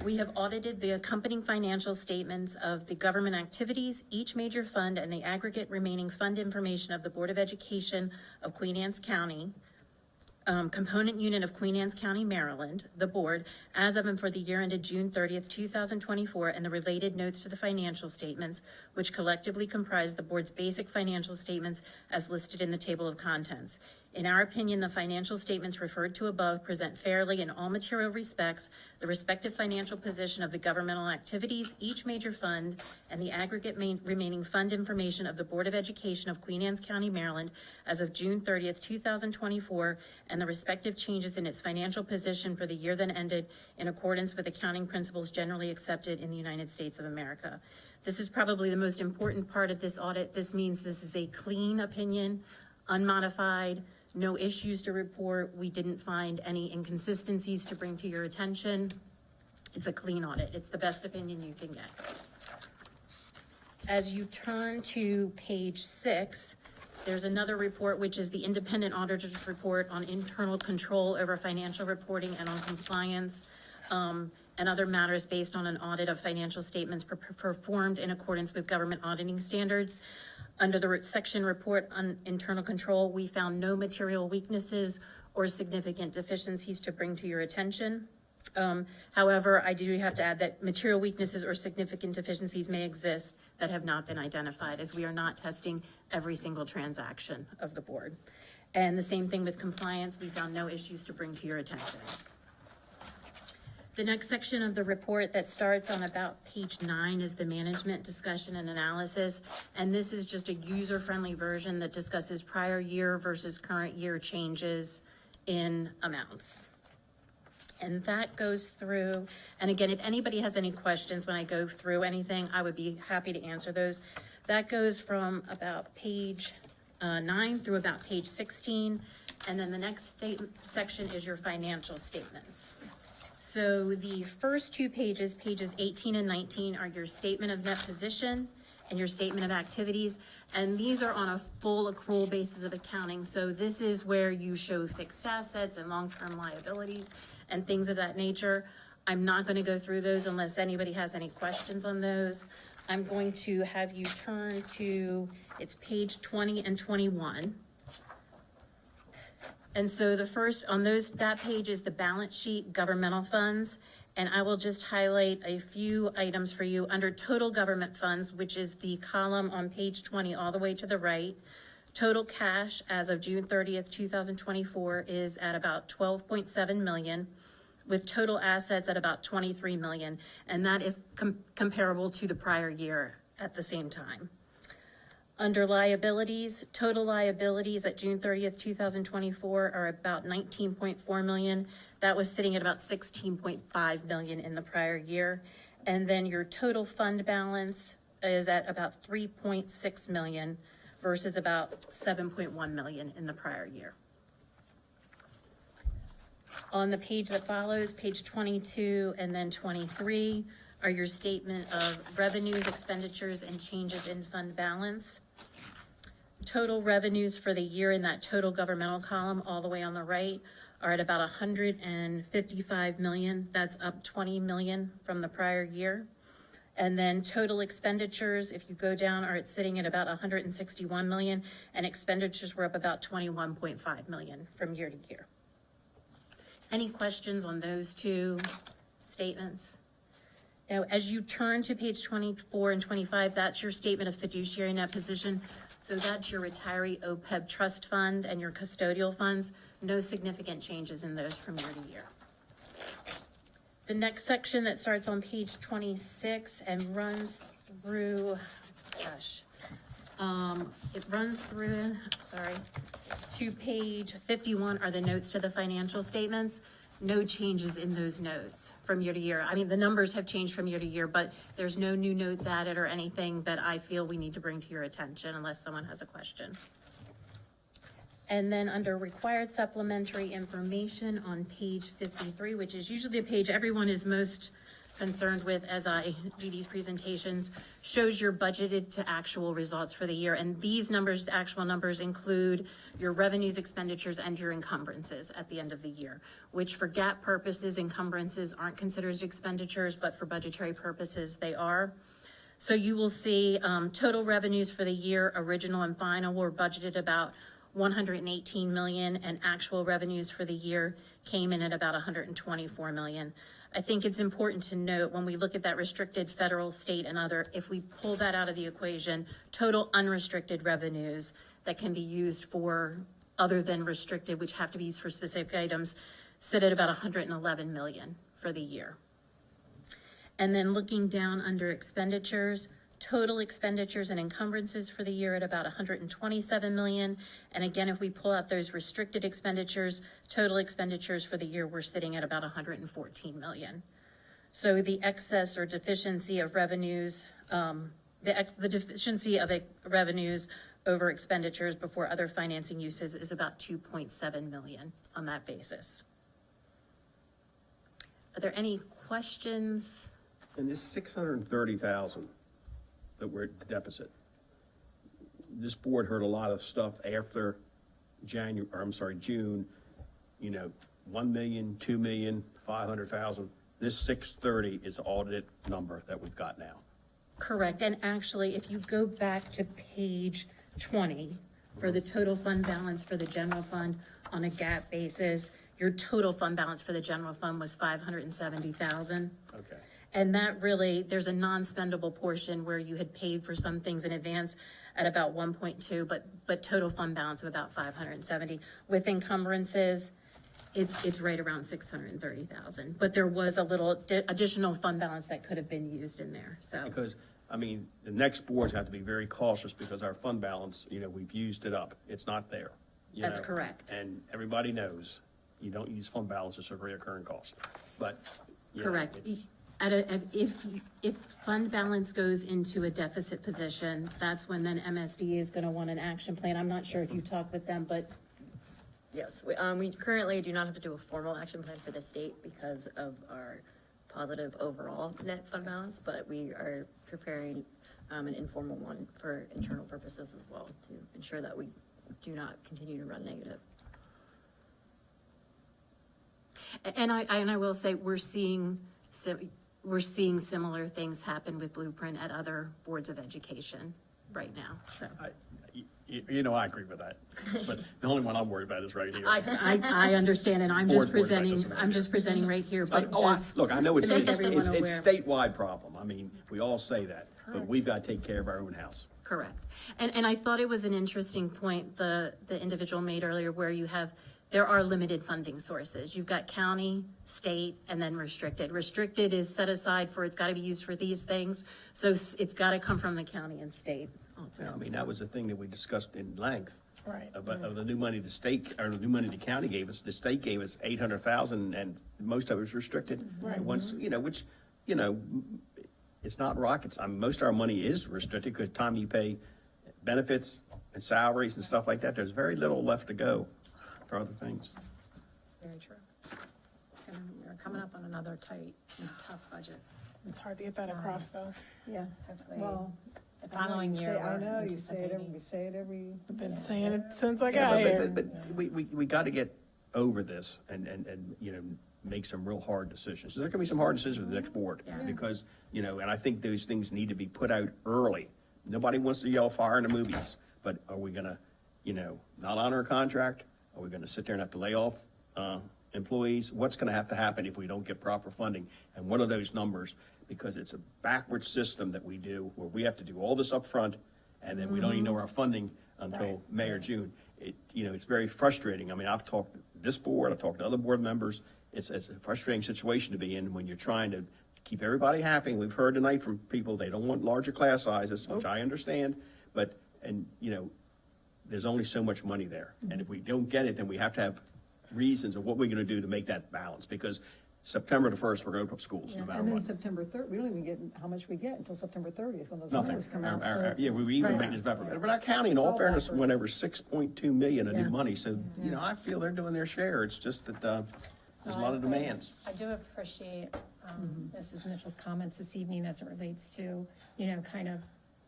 Speaker 8: We have audited the accompanying financial statements of the government activities, each major fund, and the aggregate remaining fund information of the Board of Education of Queen Anne's County, component unit of Queen Anne's County, Maryland, the board, as of and for the year ended June 30th, 2024, and the related notes to the financial statements, which collectively comprise the board's basic financial statements as listed in the table of contents. In our opinion, the financial statements referred to above present fairly in all material respects the respective financial position of the governmental activities, each major fund, and the aggregate remaining fund information of the Board of Education of Queen Anne's County, Maryland, as of June 30th, 2024, and the respective changes in its financial position for the year then ended in accordance with accounting principles generally accepted in the United States of America. This is probably the most important part of this audit. This means this is a clean opinion, unmodified, no issues to report. We didn't find any inconsistencies to bring to your attention. It's a clean audit. It's the best opinion you can get. As you turn to page 6, there's another report, which is the independent auditor's report on internal control over financial reporting and on compliance and other matters based on an audit of financial statements performed in accordance with government auditing standards. Under the section report on internal control, we found no material weaknesses or significant deficiencies to bring to your attention. However, I do have to add that material weaknesses or significant deficiencies may exist that have not been identified, as we are not testing every single transaction of the board. And the same thing with compliance, we found no issues to bring to your attention. The next section of the report that starts on about page 9 is the management discussion and analysis. And this is just a user-friendly version that discusses prior year versus current year changes in amounts. And that goes through, and again, if anybody has any questions when I go through anything, I would be happy to answer those. That goes from about page 9 through about page 16. And then the next section is your financial statements. So the first 2 pages, pages 18 and 19, are your statement of net position and your statement of activities. And these are on a full accrual basis of accounting. So this is where you show fixed assets and long-term liabilities and things of that nature. I'm not going to go through those unless anybody has any questions on those. I'm going to have you turn to, it's page 20 and 21. And so the first on that page is the balance sheet, governmental funds. And I will just highlight a few items for you under total government funds, which is the column on page 20 all the way to the right. Total cash as of June 30th, 2024 is at about 12.7 million, with total assets at about 23 million. And that is comparable to the prior year at the same time. Under liabilities, total liabilities at June 30th, 2024 are about 19.4 million. That was sitting at about 16.5 million in the prior year. And then your total fund balance is at about 3.6 million versus about 7.1 million in the prior year. On the page that follows, page 22 and then 23, are your statement of revenues, expenditures, and changes in fund balance. Total revenues for the year in that total governmental column all the way on the right are at about 155 million. That's up 20 million from the prior year.
Speaker 4: And then total expenditures, if you go down, are sitting at about 161 million, and expenditures were up about 21.5 million from year to year. Any questions on those two statements? Now, as you turn to page 24 and 25, that's your statement of fiduciary net position. So that's your retiree OPEB trust fund and your custodial funds. No significant changes in those from year to year. The next section that starts on page 26 and runs through, it runs through, to page 51 are the notes to the financial statements. No changes in those notes from year to year. I mean, the numbers have changed from year to year, but there's no new notes added or anything that I feel we need to bring to your attention unless someone has a question. And then under required supplementary information on page 53, which is usually the page everyone is most concerned with as I do these presentations, shows your budgeted to actual results for the year. And these numbers, the actual numbers, include your revenues, expenditures, and your encumbrances at the end of the year, which for GAAP purposes, encumbrances aren't considered expenditures, but for budgetary purposes, they are. So you will see total revenues for the year, original and final, were budgeted about 118 million, and actual revenues for the year came in at about 124 million. I think it's important to note when we look at that restricted federal, state, and other, if we pull that out of the equation, total unrestricted revenues that can be used for other than restricted, which have to be used for specific items, sit at about 111 million for the year. And then looking down under expenditures, total expenditures and encumbrances for the year at about 127 million. And again, if we pull out those restricted expenditures, total expenditures for the year, we're sitting at about 114 million. So the excess or deficiency of revenues, the deficiency of revenues over expenditures before other financing uses is about 2.7 million on that basis. Are there any questions?
Speaker 3: And this 630,000 that we're at deficit, this board heard a lot of stuff after June, 1 million, 2 million, 500,000. This 630 is the audited number that we've got now.
Speaker 4: Correct, and actually, if you go back to page 20, for the total fund balance for the general fund on a GAAP basis, your total fund balance for the general fund was 570,000.
Speaker 3: Okay.
Speaker 4: And that really, there's a non-spendable portion where you had paid for some things in advance at about 1.2, but total fund balance of about 570. With encumbrances, it's right around 630,000. But there was a little additional fund balance that could have been used in there, so.
Speaker 3: Because, the next boards have to be very cautious because our fund balance, we've used it up. It's not there.
Speaker 4: That's correct.
Speaker 3: And everybody knows you don't use fund balances for reoccurring costs. But,
Speaker 4: Correct.
Speaker 3: it's.
Speaker 4: If fund balance goes into a deficit position, that's when then MSD is gonna want an action plan. I'm not sure if you talked with them, but
Speaker 23: Yes, we currently do not have to do a formal action plan for the state because of our positive overall net fund balance, but we are preparing an informal one for internal purposes as well to ensure that we do not continue to run negative.
Speaker 4: And I will say, we're seeing similar things happen with Blueprint at other boards of education right now, so.
Speaker 3: I agree with that, but the only one I'm worried about is right here.
Speaker 4: I understand, and I'm just presenting right here, but just.
Speaker 3: Look, I know it's
Speaker 4: to make everyone aware.
Speaker 3: statewide problem. We all say that, but we've got to take care of our own house.
Speaker 4: Correct. And I thought it was an interesting point the individual made earlier where there are limited funding sources. You've got county, state, and then restricted. Restricted is set aside for, it's got to be used for these things. So it's got to come from the county and state.
Speaker 3: That was the thing that we discussed in length.
Speaker 2: Right.
Speaker 3: Of the new money the state, or the new money the county gave us. The state gave us 800,000 and most of it was restricted.
Speaker 2: Right.
Speaker 3: Once, it's not rockets. Most of our money is restricted because time you pay benefits and salaries and stuff like that, there's very little left to go for other things.
Speaker 6: Very true. And we're coming up on another tight and tough budget.
Speaker 2: It's hard to get that across, though.
Speaker 1: Yeah.
Speaker 6: Well, the following year.
Speaker 1: I know,
Speaker 6: we're
Speaker 1: you say it every.
Speaker 2: I've been saying it since I got here.
Speaker 3: But we got to get over this and make some real hard decisions. There can be some hard decisions for the next board, because, you know, and I think those things need to be put out early. Nobody wants to yell fire in the movies, but are we gonna, you know, not honor a contract? Are we gonna sit there and have to lay off, employees? What's gonna have to happen if we don't get proper funding? And what are those numbers? Because it's a backwards system that we do, where we have to do all this up front, and then we don't even know our funding until May or June. It, you know, it's very frustrating. I mean, I've talked to this board, I've talked to other board members. It's a frustrating situation to be in when you're trying to keep everybody happy. We've heard tonight from people, they don't want larger class sizes, which I understand, but, and, you know, there's only so much money there. And if we don't get it, then we have to have reasons of what we're gonna do to make that balance, because September the 1st, we're gonna open up schools, no matter
Speaker 1: And then
Speaker 3: what.
Speaker 1: September 3rd, we don't even get how much we get until September 30th, when those
Speaker 3: Nothing.
Speaker 1: numbers come out. So-
Speaker 3: Yeah, we even make this backwards. But our county, in all
Speaker 1: all
Speaker 3: fairness,
Speaker 1: backwards.
Speaker 3: went over 6.2 million of
Speaker 1: Yeah.
Speaker 3: new money, so, you know, I feel they're doing their share. It's just that, there's a lot of demands.
Speaker 6: I do appreciate Mrs. Mitchell's comments this evening as it relates to, you know, kind of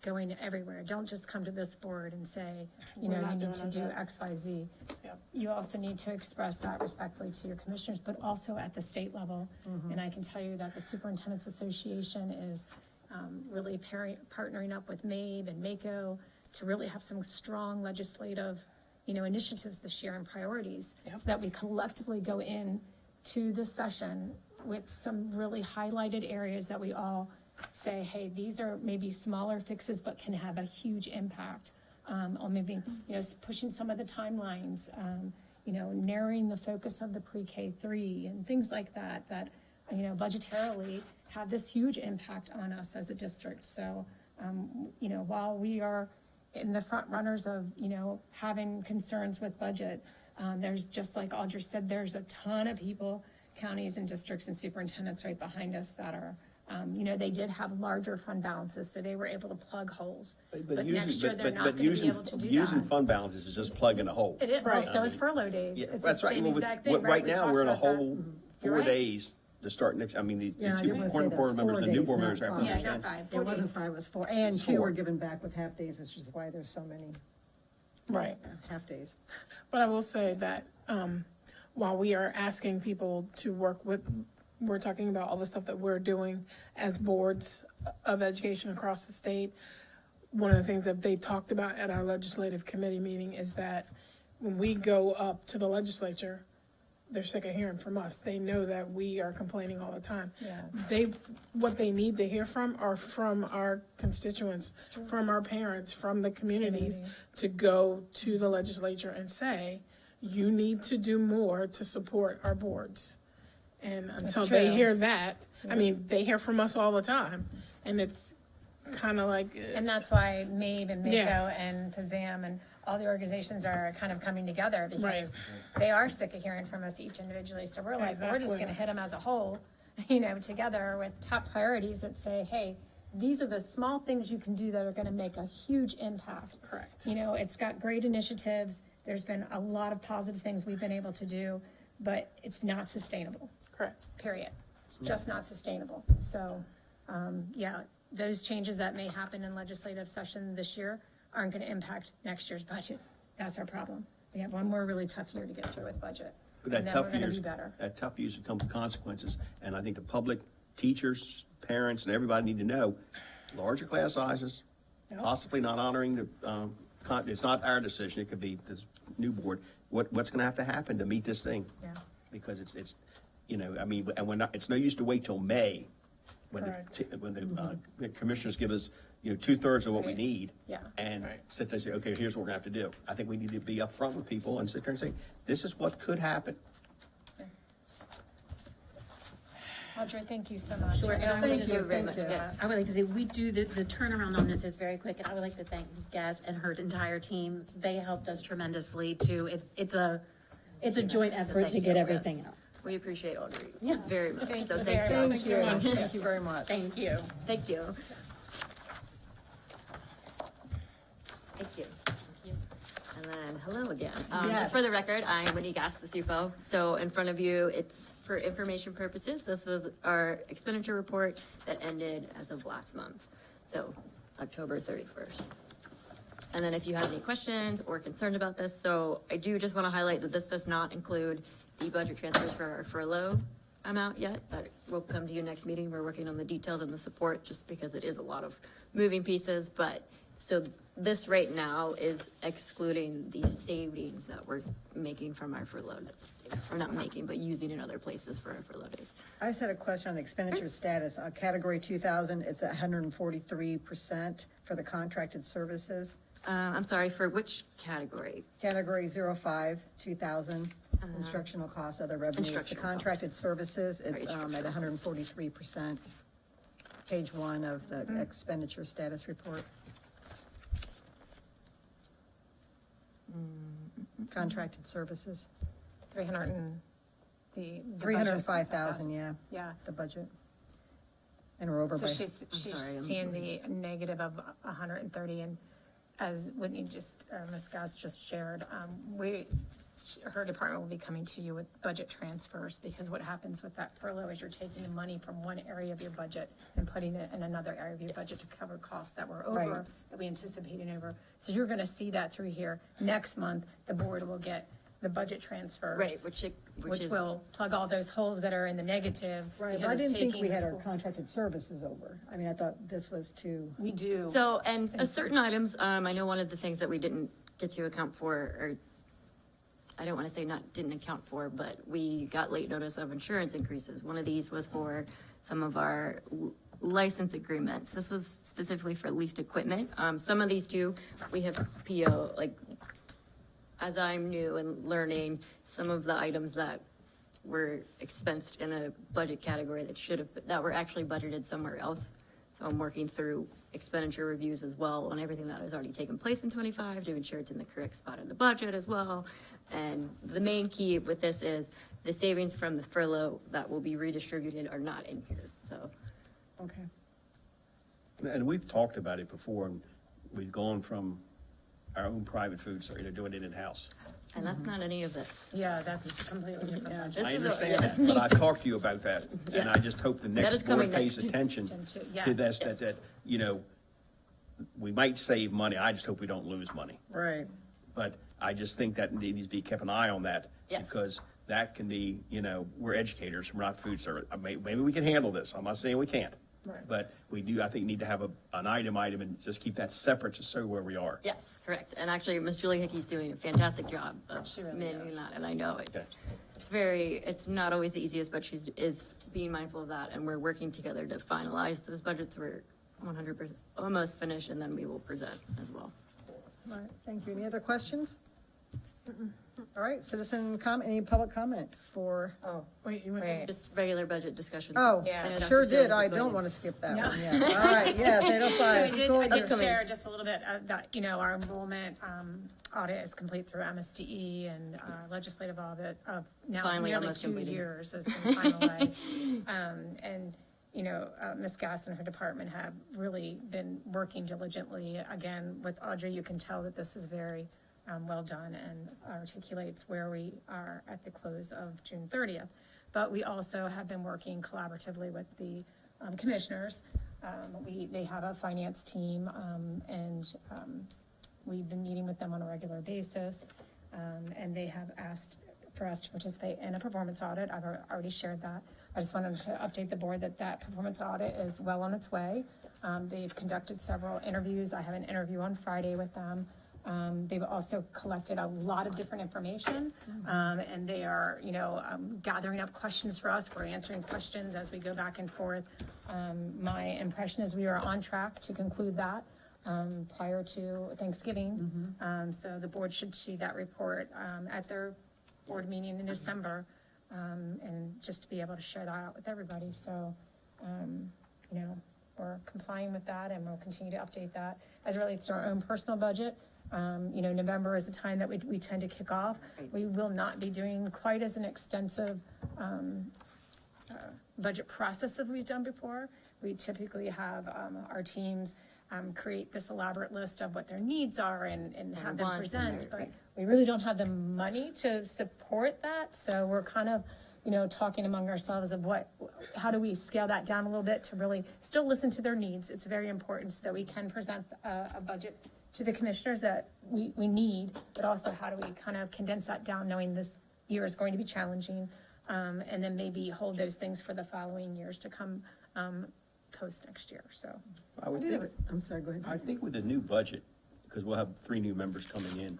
Speaker 6: going everywhere. Don't just come to this board and say, you
Speaker 2: We're
Speaker 6: know,
Speaker 2: not
Speaker 6: you need
Speaker 2: doing
Speaker 6: to
Speaker 2: our
Speaker 6: do
Speaker 2: job.
Speaker 6: X, Y, Z.
Speaker 2: Yep.
Speaker 6: You also need to express that respectfully to your commissioners, but also at the state level. And I can tell you that the Superintendent's Association is really partnering up with MABE and MACO to really have some strong legislative, you know, initiatives this year and priorities, so that we collectively go in to this session with some really highlighted areas that we all say, hey, these are maybe smaller fixes, but can have a huge impact. Or maybe, you know, pushing some of the timelines, you know, narrowing the focus of the pre-K 3 and things like that, that, you know, budgetarily have this huge impact on us as a district. So, you know, while we are in the front runners of, you know, having concerns with budget, there's, just like Audrey said, there's a ton of people, counties and districts and superintendents right behind us that are, you know, they did have larger fund balances, so they were able to plug holes. But next year, they're not gonna be able to do
Speaker 3: Using
Speaker 6: that.
Speaker 3: fund balances is just plugging a hole.
Speaker 6: It is, well,
Speaker 2: Right.
Speaker 6: so is furlough days.
Speaker 3: Yeah,
Speaker 6: It's the
Speaker 3: that's right.
Speaker 6: same
Speaker 3: Well,
Speaker 6: exact thing, right?
Speaker 3: Right
Speaker 6: We
Speaker 3: now,
Speaker 6: talked
Speaker 3: we're in a
Speaker 6: about that.
Speaker 3: whole
Speaker 6: You're
Speaker 3: 4
Speaker 6: right.
Speaker 3: days to start next, I mean, the
Speaker 1: Yeah, I
Speaker 3: two
Speaker 1: didn't want to say
Speaker 3: important
Speaker 1: that's
Speaker 3: board members
Speaker 1: 4
Speaker 3: and the new
Speaker 1: days,
Speaker 3: board
Speaker 1: not
Speaker 3: members have to
Speaker 1: 5.
Speaker 6: Yeah,
Speaker 3: understand.
Speaker 6: not 5.
Speaker 1: It wasn't 5, it was 4, and 2
Speaker 3: 4.
Speaker 1: were given back with half days, which is why there's so many
Speaker 2: Right.
Speaker 1: half days.
Speaker 2: But I will say that, while we are asking people to work with, we're talking about all the stuff that we're doing as boards of education across the state. One of the things that they talked about at our legislative committee meeting is that when we go up to the legislature, they're sick of hearing from us. They know that we are complaining all the time.
Speaker 6: Yeah.
Speaker 2: What they need to hear from are from our constituents, from our parents, from the communities, to go to the legislature and say, you need to do more to support our boards. And until they
Speaker 6: true.
Speaker 2: hear that, I mean, they hear from us all the time, and it's kind of like,
Speaker 6: And that's why MABE and MACO
Speaker 2: Yeah.
Speaker 6: and PAZAM and all the organizations are kind of coming together, because
Speaker 2: Right.
Speaker 6: they are sick of hearing from us each individually. So we're like, we're just
Speaker 2: Exactly.
Speaker 6: gonna hit them as a whole, you know, together with top priorities that say, hey, these are the small things you can do that are gonna make a huge impact.
Speaker 2: Correct.
Speaker 6: You know, it's got great initiatives. There's been a lot of positive things we've been able to do, but it's not sustainable.
Speaker 2: correct.
Speaker 6: Period. It's just not sustainable. So, yeah, those changes that may happen in legislative session this year aren't gonna impact next year's budget. That's our problem. We have one more really tough year to get through with budget.
Speaker 3: But
Speaker 6: And
Speaker 3: that
Speaker 6: then we're
Speaker 3: tough
Speaker 6: gonna
Speaker 3: years,
Speaker 6: be better.
Speaker 3: that tough years come with consequences, and I think the public, teachers, parents, and everybody need to know, larger class sizes, possibly not honoring the, it's not our decision, it could be this new board, what's gonna have to happen to meet this thing?
Speaker 6: Yeah.
Speaker 3: Because it's, you know, I mean, and it's no use to wait till May, when
Speaker 2: Correct.
Speaker 3: the commissioners give us, you know, 2/3 of what we
Speaker 6: Right.
Speaker 3: need.
Speaker 6: Yeah.
Speaker 3: And sit there and say, okay, here's what we're gonna have to do. I think we need to be upfront with people and sit there and say, this is what could happen.
Speaker 6: Audrey, thank you so much.
Speaker 4: Sure, and I would
Speaker 1: Thank
Speaker 4: just,
Speaker 1: you very much. Yeah.
Speaker 4: I would like to say, we do, the turnaround on this is very quick, and I would like to thank Ms. Gass and her entire team. They helped us tremendously too. It's a joint effort to get everything out.
Speaker 23: We appreciate Audrey
Speaker 4: Yeah.
Speaker 23: very much.
Speaker 6: Thank
Speaker 23: So
Speaker 6: you
Speaker 23: thank
Speaker 6: very
Speaker 23: you.
Speaker 6: much.
Speaker 1: Thank you, thank you very much.
Speaker 4: Thank you.
Speaker 23: Thank you. Thank you. And then, hello again.
Speaker 1: Yes.
Speaker 23: Just for the record, I'm Whitney Gass, the CFO. So in front of you, it's for information purposes. This was our expenditure report that ended as of last month. So October 31st. And then if you have any questions or concerned about this, so I do just want to highlight that this does not include the budget transfers for our furlough amount yet. That will come to you next meeting. We're working on the details and the support, just because it is a lot of moving pieces. But, so this right now is excluding the savings that we're making from our furlough days. We're not making, but using in other places for our furlough days.
Speaker 1: I just had a question on the expenditure status. Category 2000, it's at 143% for the contracted services.
Speaker 23: I'm sorry, for which category?
Speaker 1: Category 05, 2000, instructional costs, other revenues. The
Speaker 23: Instructional costs.
Speaker 1: contracted services, it's at
Speaker 23: instructional
Speaker 1: 143%. Page 1 of the expenditure status report. Contracted services.
Speaker 6: 300 and the budget.
Speaker 1: 305,000, yeah.
Speaker 6: Yeah.
Speaker 1: The budget. And we're over
Speaker 6: So
Speaker 1: by.
Speaker 6: she's
Speaker 23: sorry, I'm
Speaker 6: seeing the negative of 130, and as Whitney just, Ms. Goss just shared, her department will be coming to you with budget transfers, because what happens with that furlough is you're taking the money from one area of your budget and putting it in another area of your budget to cover costs that were over,
Speaker 1: Right.
Speaker 6: that we anticipated over. So you're gonna see that through here. Next month, the board will get the budget transfers.
Speaker 23: Right, which is.
Speaker 6: will plug all those holes that are in the negative.
Speaker 1: Right,
Speaker 6: because
Speaker 1: I
Speaker 6: it's
Speaker 1: didn't think we
Speaker 6: taking-
Speaker 1: had our contracted services over. I mean, I thought this was to.
Speaker 6: We do.
Speaker 23: So, and certain items, I know one of the things that we didn't get to account for, or I don't want to say didn't account for, but we got late notice of insurance increases. One of these was for some of our license agreements. This was specifically for leased equipment. Some of these too, we have PO, like, as I'm new and learning, some of the items that were expensed in a budget category that were actually budgeted somewhere else. So I'm working through expenditure reviews as well on everything that has already taken place in 25 to ensure it's in the correct spot in the budget as well. And the main key with this is the savings from the furlough that will be redistributed are not in here, so.
Speaker 1: Okay.
Speaker 3: And we've talked about it before, and we've gone from our own private food store to doing it in-house.
Speaker 23: And that's not any of this.
Speaker 6: Yeah, that's completely different. budget.
Speaker 23: This
Speaker 3: I
Speaker 23: is a-
Speaker 3: understand
Speaker 23: yes.
Speaker 3: that, but I've talked to you about that, and I
Speaker 23: Yes.
Speaker 3: just hope the
Speaker 23: That
Speaker 3: next
Speaker 23: is coming
Speaker 3: board pays
Speaker 23: next.
Speaker 3: attention
Speaker 6: Yes.
Speaker 3: to this, that, you know, we might save money, I just hope we don't lose money.
Speaker 1: Right.
Speaker 3: But I just think that needs to be kept an eye on that.
Speaker 23: Yes.
Speaker 3: Because that can be, you know, we're educators, we're not food service. Maybe we can handle this, I'm not saying we can't.
Speaker 6: Right.
Speaker 3: But we do, I think, need to have an item and just keep that separate to show where we are.
Speaker 23: Yes, correct. And actually, Ms. Julie Hickey's doing a fantastic job of
Speaker 6: She really
Speaker 23: managing
Speaker 6: does.
Speaker 23: that, and I know
Speaker 3: Okay.
Speaker 23: it's not always the easiest, but she is being mindful of that, and we're working together to finalize those budgets. We're 100% almost finished, and then we will present as well.
Speaker 1: All right, thank you. Any other questions? All right, any public comment for,
Speaker 2: Wait, you went.
Speaker 23: Just regular budget discussions.
Speaker 1: oh,
Speaker 23: I know Dr.
Speaker 1: sure did.
Speaker 23: Jones
Speaker 1: I
Speaker 23: is
Speaker 1: don't
Speaker 23: going
Speaker 1: want to skip that
Speaker 6: No.
Speaker 1: one, yes. All right, yes, 805.
Speaker 6: So I did
Speaker 1: School-
Speaker 6: share just a little bit of that, our enrollment audit is complete through MSDE, and legislative audit of now
Speaker 23: Finally
Speaker 6: nearly
Speaker 23: almost
Speaker 6: 2
Speaker 23: completed.
Speaker 6: years has been finalized. And, Ms. Gass and her department have really been working diligently. Again, with Audrey, you can tell that this is very well done and articulates where we are at the close of June 30th. But we also have been working collaboratively with the commissioners. They have a finance team, and we've been meeting with them on a regular basis. And they have asked for us to participate in a performance audit. I've already shared that. I just wanted to update the board that performance audit is well on its way. They've conducted several interviews. I have an interview on Friday with them. They've also collected a lot of different information, and they are, gathering up questions for us. We're answering questions as we go back and forth. My impression is we are on track to conclude that prior to Thanksgiving. So the board should see that report at their board meeting in December, and just to be able to share that out with everybody. So, we're complying with that, and we'll continue to update that. As it relates to our own personal budget, November is the time that we tend to kick off. We will not be doing quite as an extensive budget process as we've done before. We typically have our teams create this elaborate list of what their needs are and have them
Speaker 23: wants and
Speaker 1: Mm-hmm.
Speaker 23: their-
Speaker 6: present, but
Speaker 23: right.
Speaker 6: we really don't have the money to support that. So we're kind of, talking among ourselves of how do we scale that down a little bit to really still listen to their needs. It's very important so that we can present a budget to the commissioners that we need, but also how do we kind of condense that down, knowing this year is going to be challenging. and then maybe hold those things for the following years to come, post next year, so.
Speaker 3: I would think,
Speaker 1: I'm sorry, go ahead.
Speaker 3: I think with the new budget, because we'll have 3 new members coming in,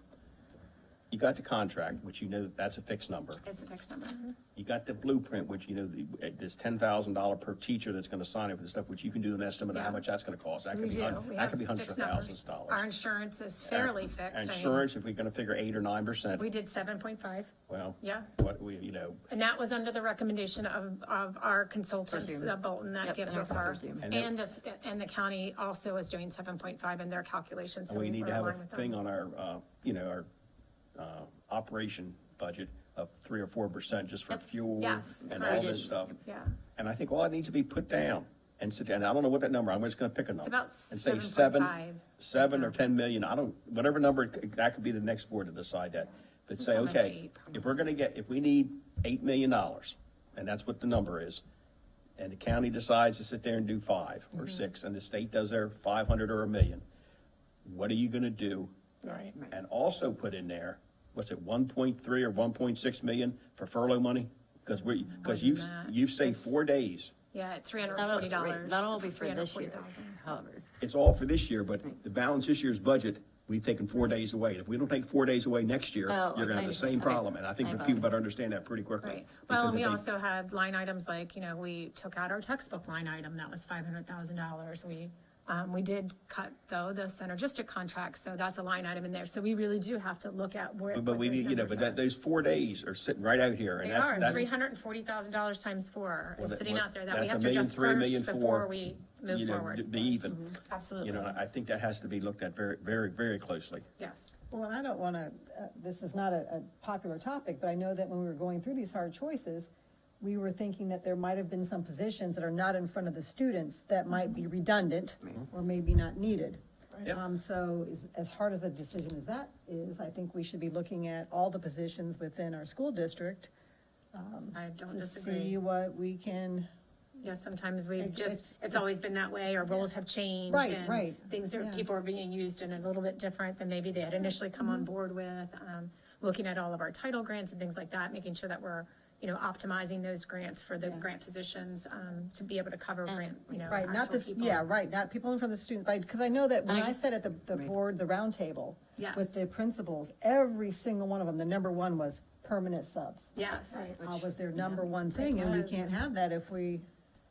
Speaker 3: you got the contract, which you know that's a fixed number.
Speaker 6: It's a fixed number.
Speaker 3: You got the blueprint, which you know, this $10,000 per teacher that's gonna sign up for the stuff, which you can do an estimate of how
Speaker 6: Yeah.
Speaker 3: much that's gonna cost. That
Speaker 6: We
Speaker 3: could be,
Speaker 6: do.
Speaker 3: hun-
Speaker 6: We
Speaker 3: that
Speaker 6: have
Speaker 3: could be hundreds of
Speaker 6: fixed numbers.
Speaker 3: thousands of dollars.
Speaker 6: Our insurance is fairly fixed. I mean,
Speaker 3: Insurance, if we're gonna figure 8 or 9%,
Speaker 6: We did 7.5,
Speaker 3: well,
Speaker 6: yeah.
Speaker 3: what we, you know,
Speaker 6: And that was under the recommendation of our consultants,
Speaker 23: Consortium.
Speaker 6: Bolton, that
Speaker 23: Yep,
Speaker 6: gives
Speaker 23: and
Speaker 6: us
Speaker 23: our
Speaker 6: our,
Speaker 23: consortium.
Speaker 6: and the county also is doing 7.5 in their calculations, so
Speaker 3: and we
Speaker 6: we're
Speaker 3: need to have a
Speaker 6: aligned with them.
Speaker 3: thing on our, you know, our, operation budget of 3 or 4% just for
Speaker 6: Yep.
Speaker 3: fuel
Speaker 6: Yes,
Speaker 3: and
Speaker 6: that's
Speaker 3: all
Speaker 6: what we
Speaker 3: this
Speaker 6: did.
Speaker 3: stuff.
Speaker 6: Yeah,
Speaker 3: And I think all that needs to be put down and sit down. I don't know what that number, I'm just gonna pick a number.
Speaker 6: about
Speaker 3: And say
Speaker 6: 7.5.
Speaker 3: 7 or 10 million, I don't, whatever number, that could be the next board to decide that. But
Speaker 6: It's
Speaker 3: say,
Speaker 6: almost
Speaker 3: okay,
Speaker 6: 8.
Speaker 3: if we need $8 million, and that's what the number is, and the county decides to sit there and do 5 or 6, and the state does their 500 or 1 million, what are you gonna do?
Speaker 2: Right.
Speaker 3: And also put in there, what's it, 1.3 or 1.6 million for furlough money? Because you've
Speaker 6: that.
Speaker 3: saved
Speaker 6: It's-
Speaker 3: 4 days.
Speaker 6: Yeah, at $340.
Speaker 23: That'll all be for this year,
Speaker 6: 340,000.
Speaker 23: however.
Speaker 3: It's all for this year, but the balance this year's budget, we've taken 4 days away. If we don't take 4 days away next year,
Speaker 23: Oh,
Speaker 3: you're gonna have the same
Speaker 23: okay.
Speaker 3: problem, and I think
Speaker 23: I
Speaker 3: that people
Speaker 23: apologize.
Speaker 3: better understand that pretty quickly.
Speaker 6: Right, well,
Speaker 3: Because
Speaker 6: we
Speaker 3: if they-
Speaker 6: also had line items like, we took out our textbook line item, that was $500,000. We did cut, though, the synergistic contract, so that's a line item in there, so we really do have to look at where.
Speaker 3: But we
Speaker 6: what those
Speaker 3: need,
Speaker 6: numbers
Speaker 3: but
Speaker 6: are.
Speaker 3: those 4 days are sitting right out here, and
Speaker 6: They
Speaker 3: that's,
Speaker 6: are,
Speaker 3: that's.
Speaker 6: $340,000 times 4
Speaker 3: well,
Speaker 6: is
Speaker 3: that-
Speaker 6: sitting
Speaker 3: well,
Speaker 6: out there that we
Speaker 3: that's
Speaker 6: have
Speaker 3: $1
Speaker 6: to
Speaker 3: million,
Speaker 6: adjust
Speaker 3: $3 million,
Speaker 6: first
Speaker 3: $4
Speaker 6: before we move
Speaker 3: you know,
Speaker 6: forward.
Speaker 3: be even.
Speaker 6: Absolutely.
Speaker 3: You know, I think that has to be looked at very, very, very closely.
Speaker 6: Yes.
Speaker 1: Well, I don't want to, this is not a popular topic, but I know that when we were going through these hard choices, we were thinking that there might have been some positions that are not in front of the students that might be redundant or maybe not needed.
Speaker 3: Yep.
Speaker 1: So as hard of a decision as that is, I think we should be looking at all the positions within our school district
Speaker 6: I don't
Speaker 1: to
Speaker 6: disagree.
Speaker 1: see what we can.
Speaker 6: Yes, sometimes we've
Speaker 1: It's-
Speaker 6: it's always been that way, our roles have changed.
Speaker 1: Right,
Speaker 6: and
Speaker 1: right.
Speaker 6: Things are,
Speaker 1: Yeah.
Speaker 6: people are being used in a little bit different than maybe they had initially come on board with. Looking at all of our title grants and things like that, making sure that we're, optimizing those grants for the grant positions, to be able to cover grant,
Speaker 1: Right, not
Speaker 6: actual
Speaker 1: this,
Speaker 6: people.
Speaker 1: yeah, right, not people in front of the students, right, because I know that when
Speaker 23: And I
Speaker 1: I
Speaker 23: just-
Speaker 1: sat at the board, the round table
Speaker 6: Yes.
Speaker 1: with the principals, every single one of them, the number one was permanent subs.
Speaker 6: Yes.
Speaker 1: Was their number one thing, and we
Speaker 6: was.
Speaker 1: can't have that if we,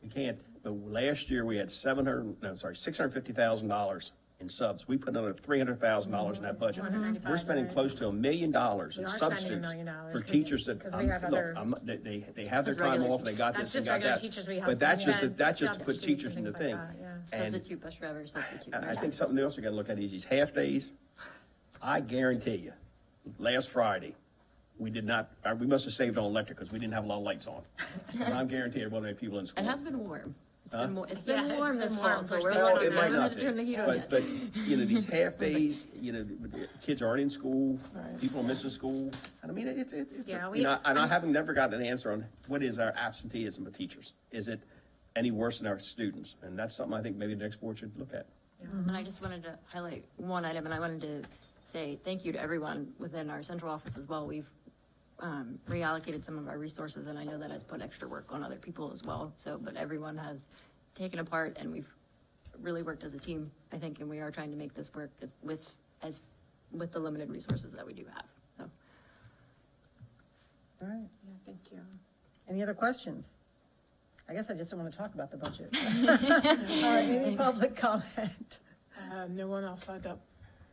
Speaker 3: You can't, but last year we had $650,000 in subs. We put another $300,000 in that budget. We're spending close to $1 million
Speaker 6: We
Speaker 3: in
Speaker 6: are spending $1
Speaker 3: substitutes
Speaker 6: million
Speaker 3: for
Speaker 6: 'cause-
Speaker 3: teachers that,
Speaker 6: 'cause we have
Speaker 3: look,
Speaker 6: other-
Speaker 3: they have their
Speaker 23: Just
Speaker 3: time
Speaker 23: regular
Speaker 3: off, and they got
Speaker 6: That's
Speaker 3: this and
Speaker 6: just
Speaker 3: got
Speaker 6: regular
Speaker 3: that.
Speaker 6: teachers we have
Speaker 3: But that's just,
Speaker 6: suspend,
Speaker 3: that's just to put
Speaker 6: substitutes
Speaker 3: teachers in
Speaker 6: and
Speaker 3: the
Speaker 6: things
Speaker 3: thing.
Speaker 6: like that, yeah.
Speaker 3: And
Speaker 23: Substitute bus driver, substitute.
Speaker 3: I
Speaker 23: nurse.
Speaker 3: think something else we gotta look at is these half-days. I guarantee you, last Friday, we did not, we must have saved on electric, because we didn't have a lot of lights on. And I'm guaranteed there wasn't any people in
Speaker 23: It
Speaker 3: school.
Speaker 23: has been warm. It's
Speaker 3: Huh?
Speaker 23: it's been
Speaker 6: Yeah,
Speaker 23: warm
Speaker 6: it's
Speaker 23: this
Speaker 6: been
Speaker 23: fall,
Speaker 6: warm.
Speaker 23: so
Speaker 6: We're
Speaker 23: we're
Speaker 6: still
Speaker 23: looking
Speaker 6: on
Speaker 3: It
Speaker 23: at
Speaker 3: might
Speaker 23: it.
Speaker 3: not
Speaker 23: to turn the heat
Speaker 3: be,
Speaker 23: on
Speaker 3: but,
Speaker 23: yet.
Speaker 3: but, these half-days, the kids aren't in school, people are missing school, and I mean, it's,
Speaker 6: Yeah,
Speaker 3: and I haven't never gotten an answer on what is our absenteeism of teachers? Is it any worse than our students? And that's something I think maybe the next board should look at.
Speaker 23: And I just wanted to highlight one item, and I wanted to say thank you to everyone within our central office as well. We've reallocated some of our resources, and I know that has put extra work on other people as well. So, but everyone has taken a part, and we've really worked as a team, I think, and we are trying to make this work with the limited resources that we do have. So.
Speaker 1: all right,
Speaker 6: Yeah, thank you.
Speaker 1: any other questions? I guess I just don't want to talk about the budget. All right, any public comment?
Speaker 2: No one else signed up.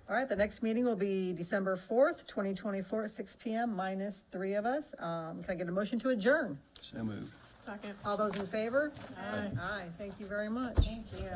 Speaker 1: All right, the next meeting will be December 4th, 2024, at 6 PM, minus 3 of us. Can I get a motion to adjourn?
Speaker 3: So moved.
Speaker 2: Second.
Speaker 1: All those in favor? Aye. Aye, thank you very much.
Speaker 6: Thank you.